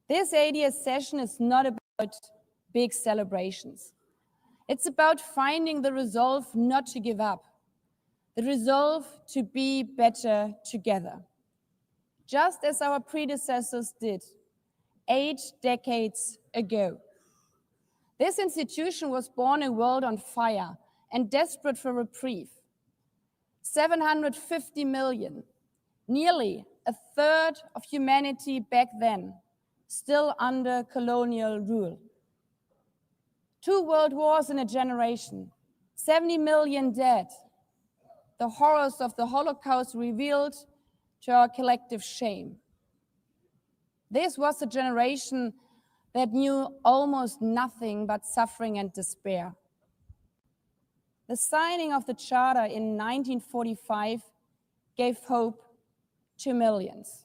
This 80th session is not about big celebrations. It's about finding the resolve not to give up, the resolve to be better together, just as our predecessors did 8 decades ago. This institution was born in a world on fire and desperate for reprieve. 750 million, nearly a third of humanity back then, still under colonial rule. 2 world wars in a generation, 70 million dead. The horrors of the Holocaust revealed to our collective shame. This was a generation that knew almost nothing but suffering and despair. The signing of the Charter in 1945 gave hope to millions,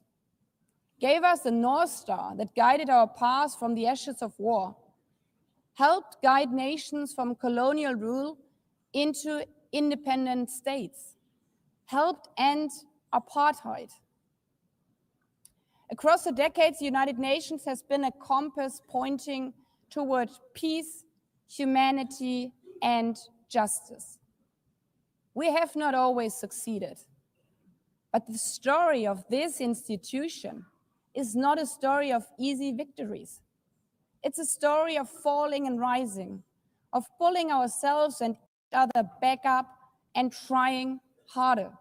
gave us a North Star that guided our path from the ashes of war, helped guide nations from colonial rule into independent states, helped end apartheid. Across the decades, the United Nations has been a compass pointing toward peace, humanity, and justice. We have not always succeeded, but the story of this institution is not a story of easy victories. It's a story of falling and rising, of pulling ourselves and each other back up and trying harder.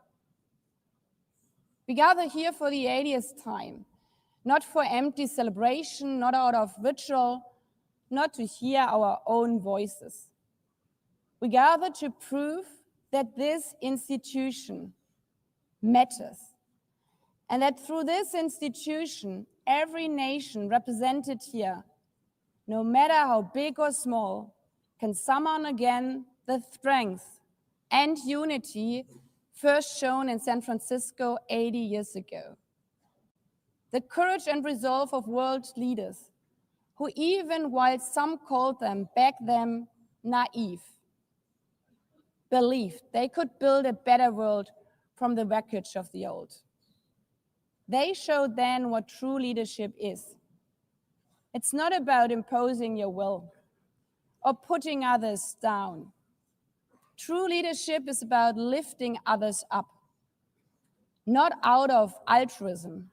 We gather here for the 80th time, not for empty celebration, not out of ritual, not to hear our own voices. We gather to prove that this institution matters, and that through this institution, every nation represented here, no matter how big or small, can summon again the strength and unity first shown in San Francisco 80 years ago. The courage and resolve of world leaders who, even while some called them back then naive, believed they could build a better world from the wreckage of the old. They showed then what true leadership is. It's not about imposing your will or putting others down. True leadership is about lifting others up, not out of altruism,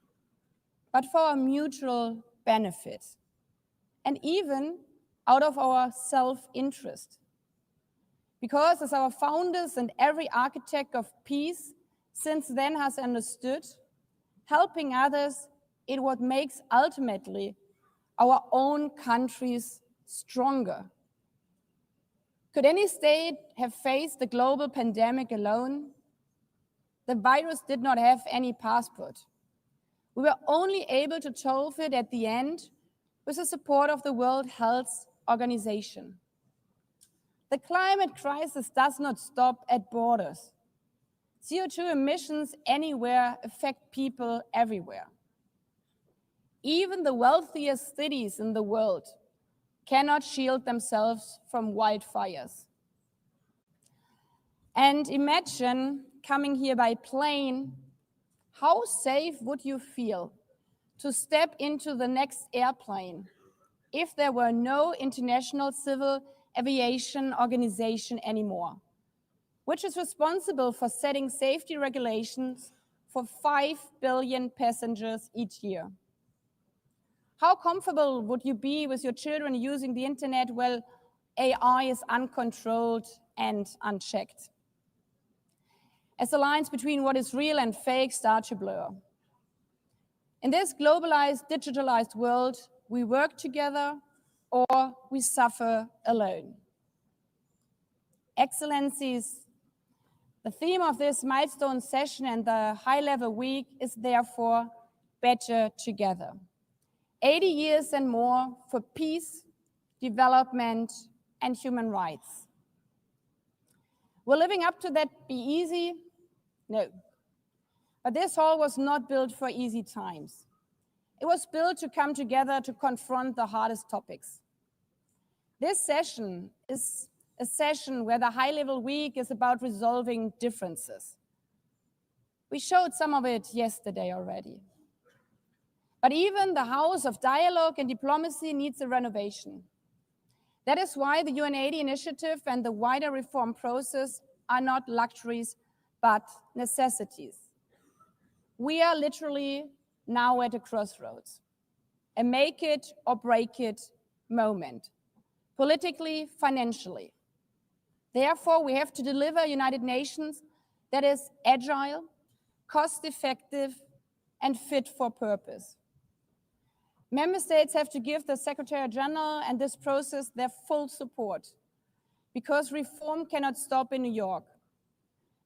but for our mutual benefit, and even out of our self-interest. Because as our founders and every architect of peace since then has understood, helping others is what makes ultimately our own countries stronger. Could any state have faced the global pandemic alone? The virus did not have any passport. We were only able to solve it at the end with the support of the World Health Organization. The climate crisis does not stop at borders. CO2 emissions anywhere affect people everywhere. Even the wealthiest cities in the world cannot shield themselves from wildfires. And imagine coming here by plane, how safe would you feel to step into the next airplane if there were no International Civil Aviation Organization anymore, which is responsible for setting safety regulations for 5 billion passengers each year? How comfortable would you be with your children using the internet while AI is uncontrolled and unchecked? As the lines between what is real and fake start to blur. In this globalized, digitalized world, we work together or we suffer alone. Excellencies, the theme of this milestone session and the high-level week is therefore better together. 80 years and more for peace, development, and human rights. Will living up to that be easy? No. But this hall was not built for easy times. It was built to come together to confront the hardest topics. This session is a session where the high-level week is about resolving differences. We showed some of it yesterday already. But even the house of dialogue and diplomacy needs a renovation. That is why the UN80 initiative and the wider reform process are not luxuries, but necessities. We are literally now at a crossroads, a make it or break it moment, politically, financially. Therefore, we have to deliver a United Nations that is agile, cost-effective, and fit for purpose. Member states have to give the Secretary General and this process their full support, because reform cannot stop in New York.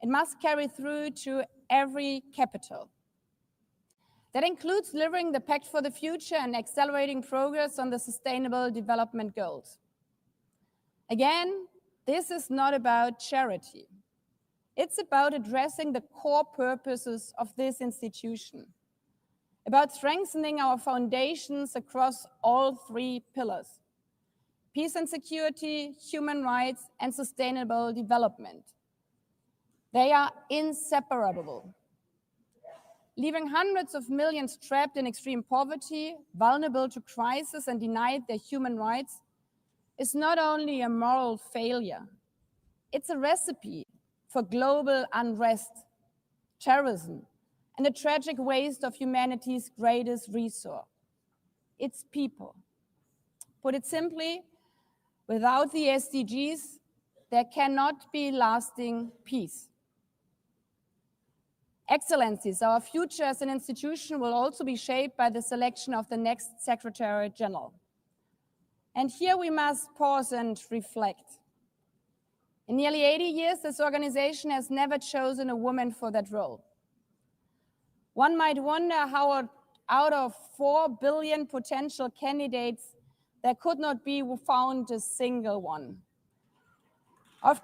It must carry through to every capital. That includes delivering the Pact for the Future and accelerating progress on the Sustainable Development Goals. Again, this is not about charity. It's about addressing the core purposes of this institution, about strengthening our foundations across all 3 pillars: peace and security, human rights, and sustainable development. They are inseparable. Leaving hundreds of millions trapped in extreme poverty, vulnerable to crisis, and denied their human rights is not only a moral failure, it's a recipe for global unrest, terrorism, and a tragic waste of humanity's greatest resource, its people. Put it simply, without the SDGs, there cannot be lasting peace. Excellencies, our future as an institution will also be shaped by the selection of the next Secretary General. And here we must pause and reflect. In nearly 80 years, this organization has never chosen a woman for that role. One might wonder how out of 4 billion potential candidates, there could not be found a single one. Of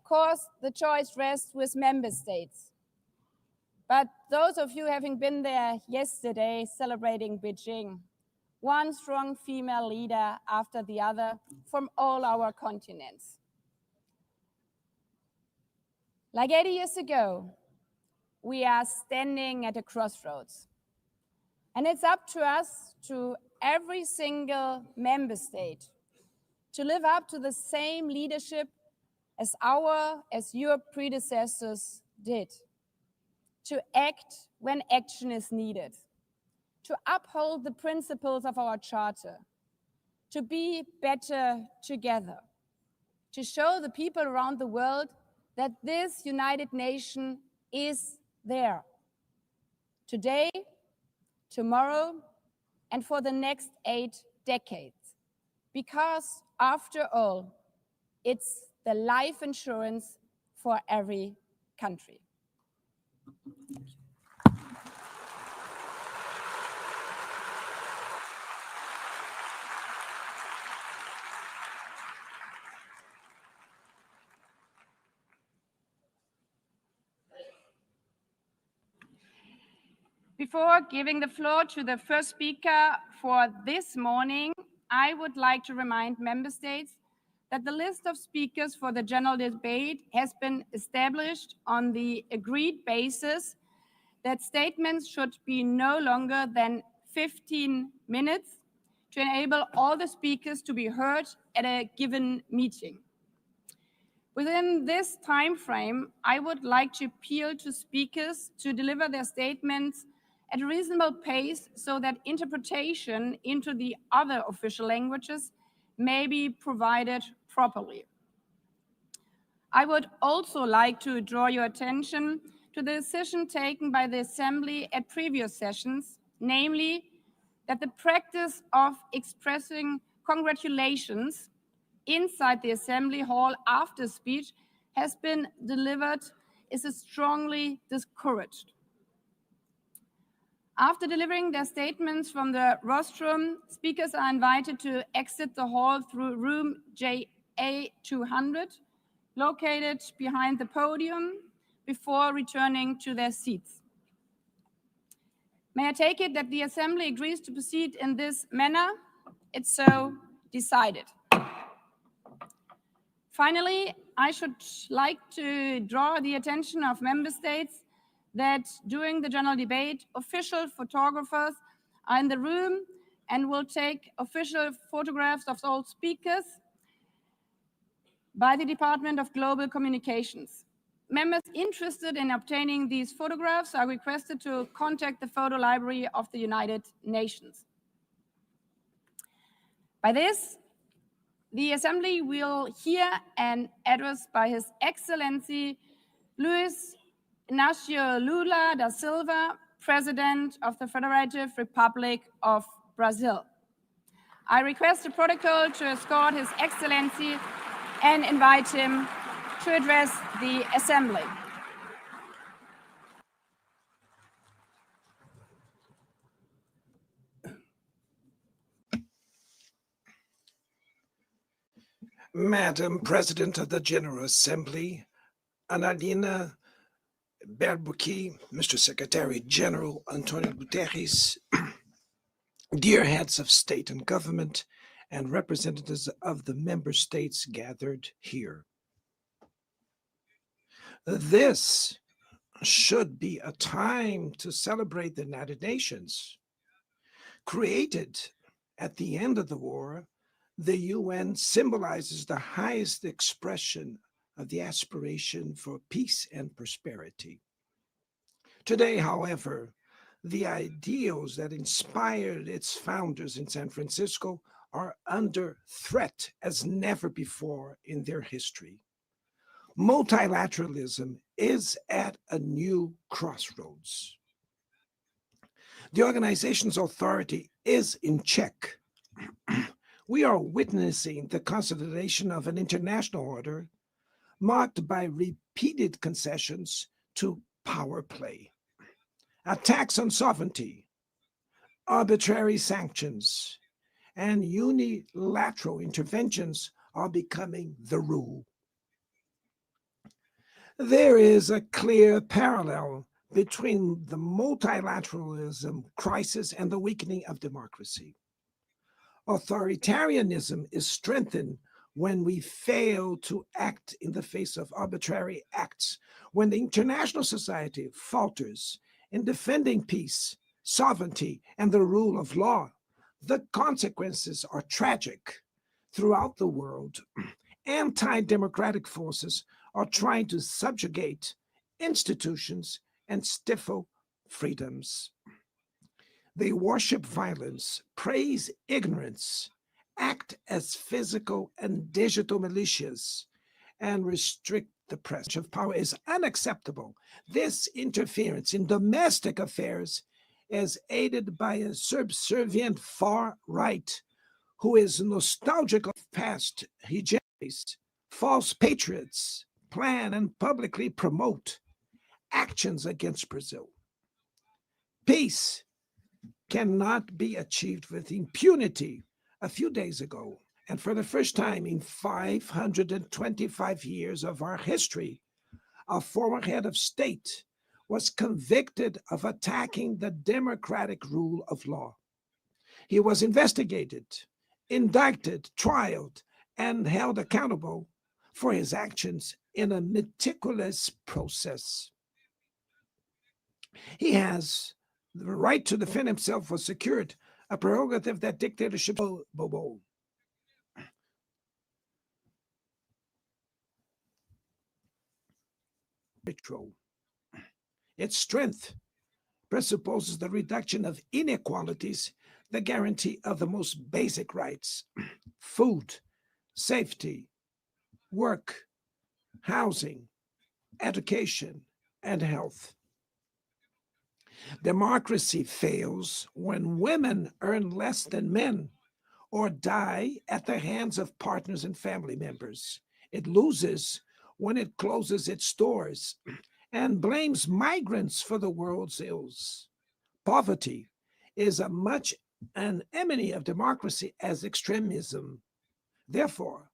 course, the choice rests with member states. But those of you having been there yesterday celebrating Beijing, one strong female leader after the other from all our continents. Like 80 years ago, we are standing at a crossroads. And it's up to us, to every single member state, to live up to the same leadership as your predecessors did. to act when action is needed, to uphold the principles of our charter, to be better together, to show the people around the world that this United Nation is there today, tomorrow, and for the next 8 decades. Because after all, it's the life insurance for every country. Before giving the floor to the first speaker for this morning, I would like to remind member states that the list of speakers for the general debate has been established on the agreed basis that statements should be no longer than 15 minutes to enable all the speakers to be heard at a given meeting. Within this time frame, I would like to appeal to speakers to deliver their statements at a reasonable pace so that interpretation into the other official languages may be provided properly. I would also like to draw your attention to the decision taken by the Assembly at previous sessions, namely that the practice of expressing congratulations inside the Assembly Hall after speech has been delivered is strongly discouraged. After delivering their statements from the rostrum, speakers are invited to exit the hall through room JA200, located behind the podium, before returning to their seats. May I take it that the Assembly agrees to proceed in this manner? It's so decided. Finally, I should like to draw the attention of member states that during the general debate, official photographers are in the room and will take official photographs of all speakers by the Department of Global Communications. Members interested in obtaining these photographs are requested to contact the photo library of the United Nations. By this, the Assembly will hear an address by His Excellency Luis Inácio Lula da Silva, President of the Federative Republic of Brazil. I request the protocol to escort His Excellency and invite him to address the Assembly. Madam President of the General Assembly, Analina Berbuki, Mr. Secretary General Antonio Guterres, dear heads of state and government, and representatives of the member states gathered here. This should be a time to celebrate the United Nations. Created at the end of the war, the UN symbolizes the highest expression of the aspiration for peace and prosperity. Today, however, the ideals that inspired its founders in San Francisco are under threat as never before in their history. Multilateralism is at a new crossroads. The organization's authority is in check. We are witnessing the consolidation of an international order marked by repeated concessions to power play, attacks on sovereignty, arbitrary sanctions, and unilateral interventions are becoming the rule. There is a clear parallel between the multilateralism crisis and the weakening of democracy. Authoritarianism is strengthened when we fail to act in the face of arbitrary acts, when the international society falters in defending peace, sovereignty, and the rule of law. The consequences are tragic. Throughout the world, anti-democratic forces are trying to subjugate institutions and stifle freedoms. They worship violence, praise ignorance, act as physical and digital militias, and restrict the press of power is unacceptable. This interference in domestic affairs is aided by a subservient far right who is nostalgic of past hegemonies. False patriots plan and publicly promote actions against Brazil. Peace cannot be achieved with impunity. A few days ago, and for the first time in 525 years of our history, a former head of state was convicted of attacking the democratic rule of law. He was investigated, indicted, trialed, and held accountable for his actions in a meticulous process. He has the right to defend himself was secured, a prerogative that dictatorship. Its strength presupposes the reduction of inequalities, the guarantee of the most basic rights: food, safety, work, housing, education, and health. Democracy fails when women earn less than men or die at the hands of partners and family members. It loses when it closes its doors and blames migrants for the world's ills. Poverty is as much an enemy of democracy as extremism. Therefore,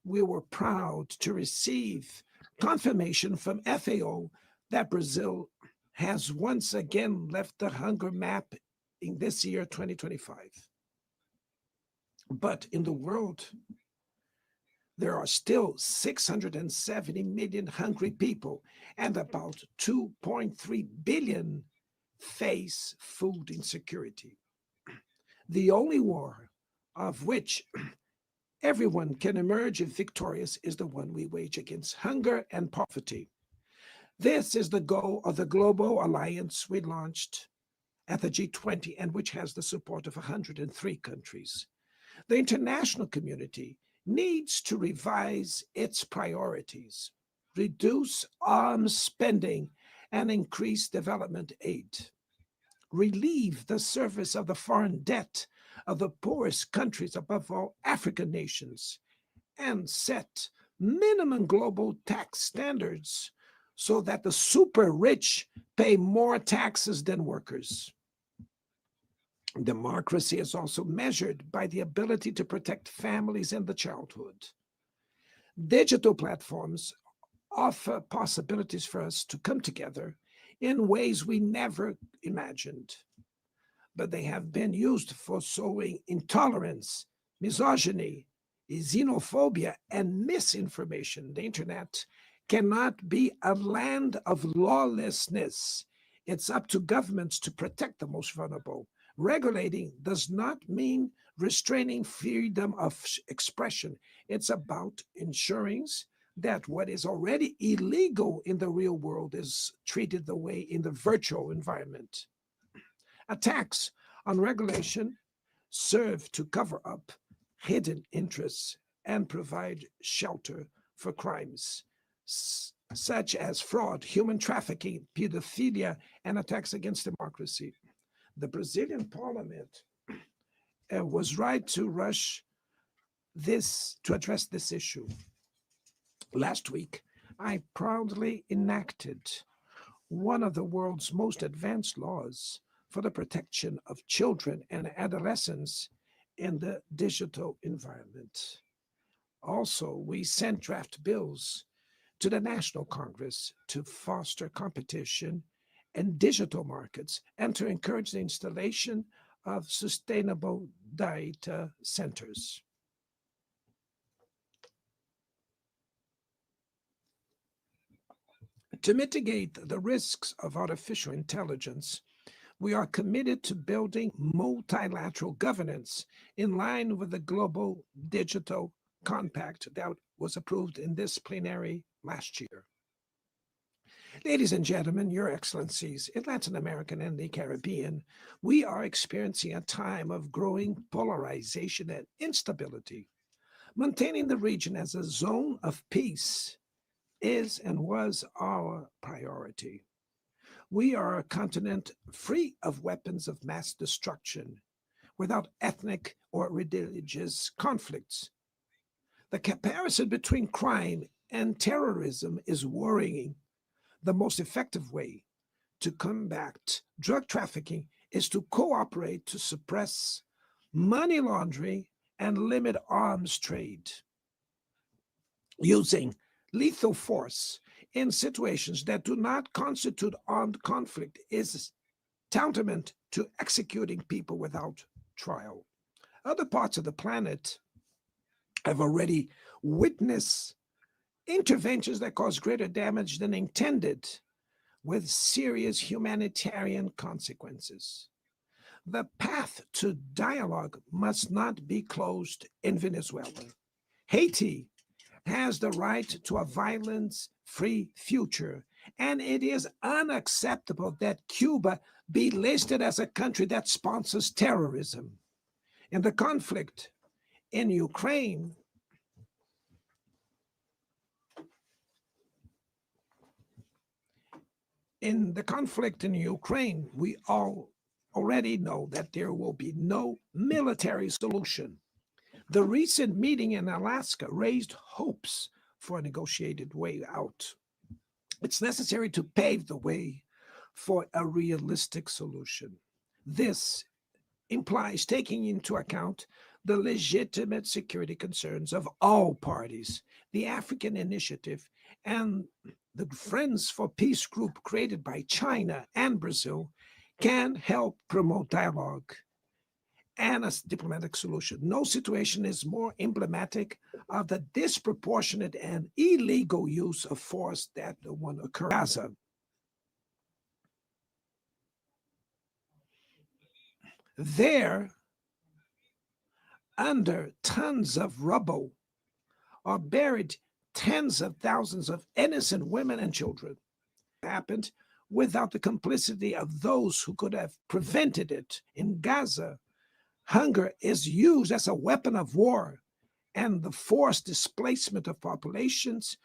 we were proud to receive confirmation from FAO that Brazil has once again left the hunger map in this year, 2025. But in the world, there are still 670 million hungry people, and about 2.3 billion face food insecurity. The only war of which everyone can emerge victorious is the one we wage against hunger and poverty. This is the goal of the global alliance we launched at the G20 and which has the support of 103 countries. The international community needs to revise its priorities, reduce arms spending, and increase development aid. Relieve the service of the foreign debt of the poorest countries, above all African nations, and set minimum global tax standards so that the super rich pay more taxes than workers. Democracy is also measured by the ability to protect families and the childhood. Digital platforms offer possibilities for us to come together in ways we never imagined, but they have been used for sowing intolerance, misogyny, xenophobia, and misinformation. The internet cannot be a land of lawlessness. It's up to governments to protect the most vulnerable. Regulating does not mean restraining freedom of expression. It's about ensuring that what is already illegal in the real world is treated the way in the virtual environment. Attacks on regulation serve to cover up hidden interests and provide shelter for crimes such as fraud, human trafficking, pedophilia, and attacks against democracy. The Brazilian parliament was right to rush to address this issue. Last week, I proudly enacted one of the world's most advanced laws for the protection of children and adolescents in the digital environment. Also, we sent draft bills to the National Congress to foster competition in digital markets and to encourage the installation of sustainable data centers. To mitigate the risks of artificial intelligence, we are committed to building multilateral governance in line with the Global Digital Compact that was approved in this plenary last year. Ladies and gentlemen, your excellencies, in Latin America and the Caribbean, we are experiencing a time of growing polarization and instability. Maintaining the region as a zone of peace is and was our priority. We are a continent free of weapons of mass destruction, without ethnic or religious conflicts. The comparison between crime and terrorism is worrying. The most effective way to combat drug trafficking is to cooperate to suppress money laundering and limit arms trade. Using lethal force in situations that do not constitute armed conflict is tantamount to executing people without trial. Other parts of the planet have already witnessed interventions that cause greater damage than intended, with serious humanitarian consequences. The path to dialogue must not be closed in Venezuela. Haiti has the right to a violence-free future, and it is unacceptable that Cuba be listed as a country that sponsors terrorism. In the conflict in Ukraine, we all already know that there will be no military solution. The recent meeting in Alaska raised hopes for a negotiated way out. It's necessary to pave the way for a realistic solution. This implies taking into account the legitimate security concerns of all parties. The African Initiative and the Friends for Peace group created by China and Brazil can help promote dialogue and a diplomatic solution. No situation is more emblematic of the disproportionate and illegal use of force that the one occurred in Gaza. There, under tons of rubble, are buried tens of thousands of innocent women and children. It happened without the complicity of those who could have prevented it. In Gaza, hunger is used as a weapon of war, and the forced displacement of populations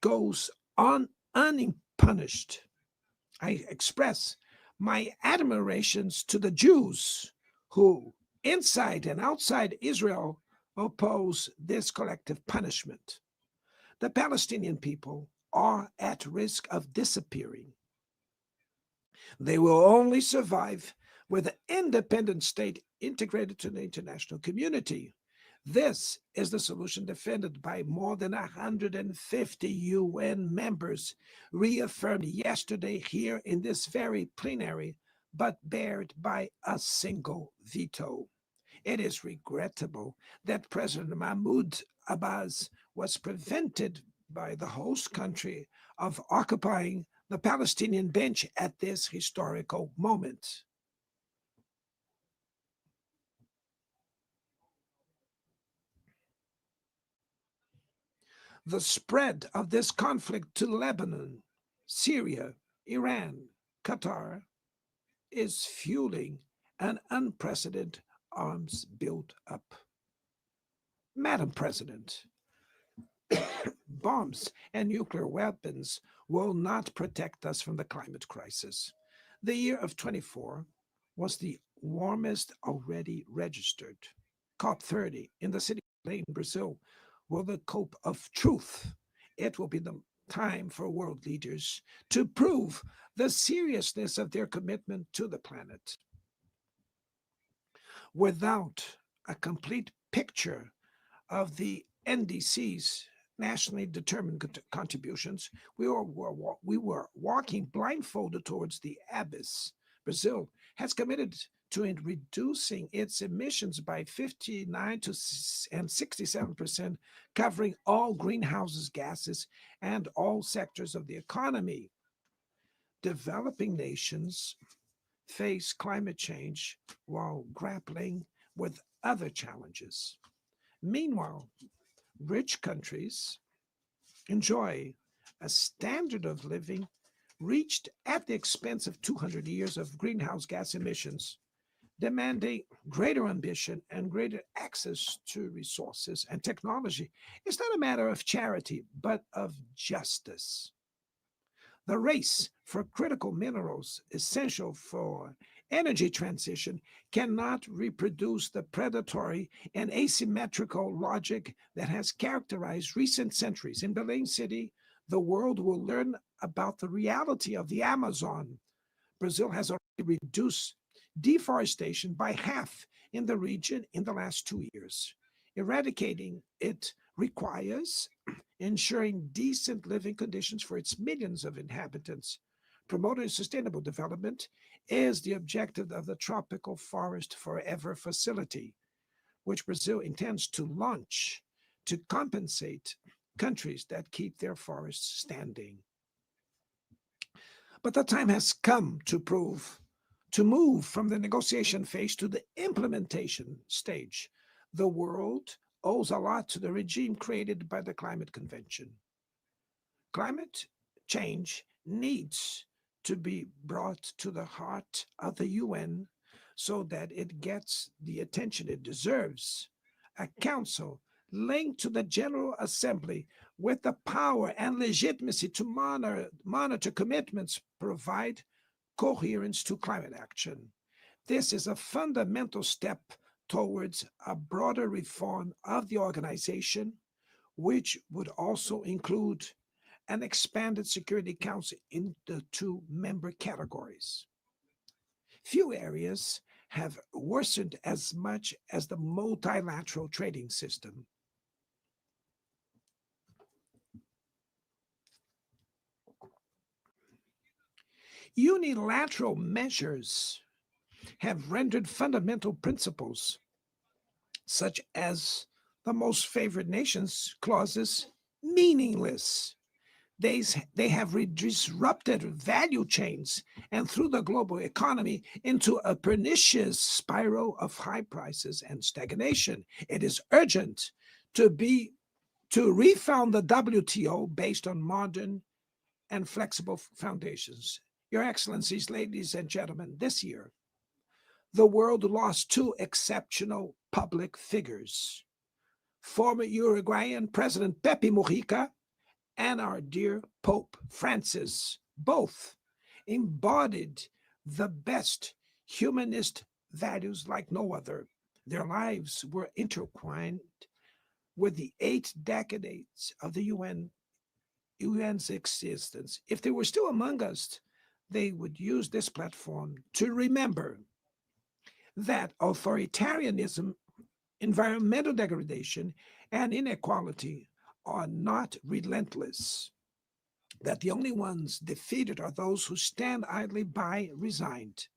goes on unpunished. I express my admirations to the Jews who, inside and outside Israel, oppose this collective punishment. The Palestinian people are at risk of disappearing. They will only survive with an independent state integrated to the international community. This is the solution defended by more than 150 UN members, reaffirmed yesterday here in this very plenary, but bared by a single veto. It is regrettable that President Mahmoud Abbas was prevented by the host country of occupying the Palestinian bench at this historical moment. The spread of this conflict to Lebanon, Syria, Iran, Qatar is fueling an unprecedented arms build-up. Madam President, bombs and nuclear weapons will not protect us from the climate crisis. The year of 24 was the warmest already registered. COP30 in the city of Lima, Brazil, will the cope of truth. It will be the time for world leaders to prove the seriousness of their commitment to the planet. Without a complete picture of the NDC's nationally determined contributions, we were walking blindfolded towards the abyss. Brazil has committed to reducing its emissions by 59 and 67%, covering all greenhouse gases and all sectors of the economy. Developing nations face climate change while grappling with other challenges. Meanwhile, rich countries enjoy a standard of living reached at the expense of 200 years of greenhouse gas emissions, demanding greater ambition and greater access to resources and technology. It's not a matter of charity, but of justice. The race for critical minerals essential for energy transition cannot reproduce the predatory and asymmetrical logic that has characterized recent centuries. In Belém City, the world will learn about the reality of the Amazon. Brazil has already reduced deforestation by half in the region in the last 2 years. Eradicating it requires ensuring decent living conditions for its millions of inhabitants. Promoting sustainable development is the objective of the Tropical Forest Forever facility, which Brazil intends to launch to compensate countries that keep their forests standing. But the time has come to move from the negotiation phase to the implementation stage. The world owes a lot to the regime created by the Climate Convention. Climate change needs to be brought to the heart of the UN so that it gets the attention it deserves. A council linked to the General Assembly with the power and legitimacy to monitor commitments provide coherence to climate action. This is a fundamental step towards a broader reform of the organization, which would also include an expanded Security Council in the 2 member categories. Few areas have worsened as much as the multilateral trading system. Unilateral measures have rendered fundamental principles, such as the most favored nations clauses, meaningless. They have disrupted value chains and threw the global economy into a pernicious spiral of high prices and stagnation. It is urgent to refound the WTO based on modern and flexible foundations. Your Excellencies, ladies and gentlemen, this year, the world lost 2 exceptional public figures. Former Uruguayan President Pepe Mujica and our dear Pope Francis, both embodied the best humanist values like no other. Their lives were intertwined with the 8 decades of the UN's existence. If they were still among us, they would use this platform to remember that authoritarianism, environmental degradation, and inequality are not relentless, that the only ones defeated are those who stand idly by, resignate,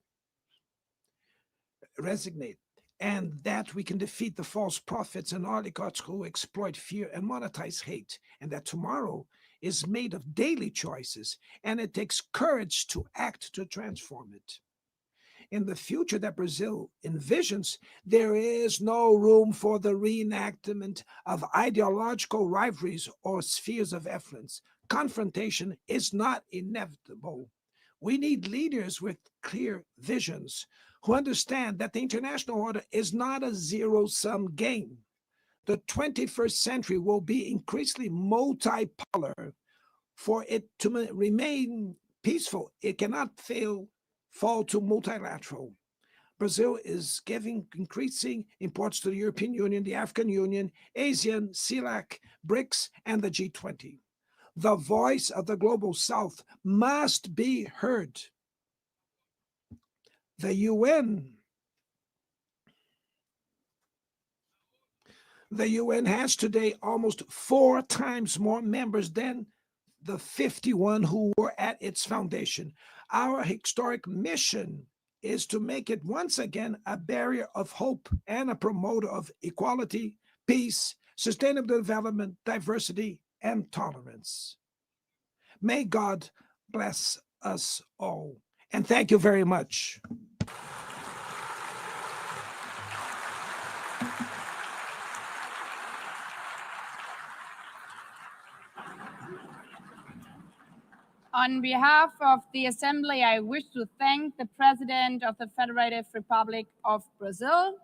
and that we can defeat the false prophets and oligarchs who exploit fear and monetize hate, and that tomorrow is made of daily choices, and it takes courage to act to transform it. In the future that Brazil envisions, there is no room for the reenactment of ideological rivalries or spheres of influence. Confrontation is not inevitable. We need leaders with clear visions who understand that the international order is not a zero-sum game. The 21st century will be increasingly multipolar. For it to remain peaceful, it cannot fall to multilateral. Brazil is giving increasing importance to the European Union, the African Union, ASEAN, CELAC, BRICS, and the G20. The voice of the global South must be heard. The UN has today almost 4 times more members than the 51 who were at its foundation. Our historic mission is to make it once again a barrier of hope and a promoter of equality, peace, sustainable development, diversity, and tolerance. May God bless us all. And thank you very much. On behalf of the Assembly, I wish to thank the President of the Federative Republic of Brazil,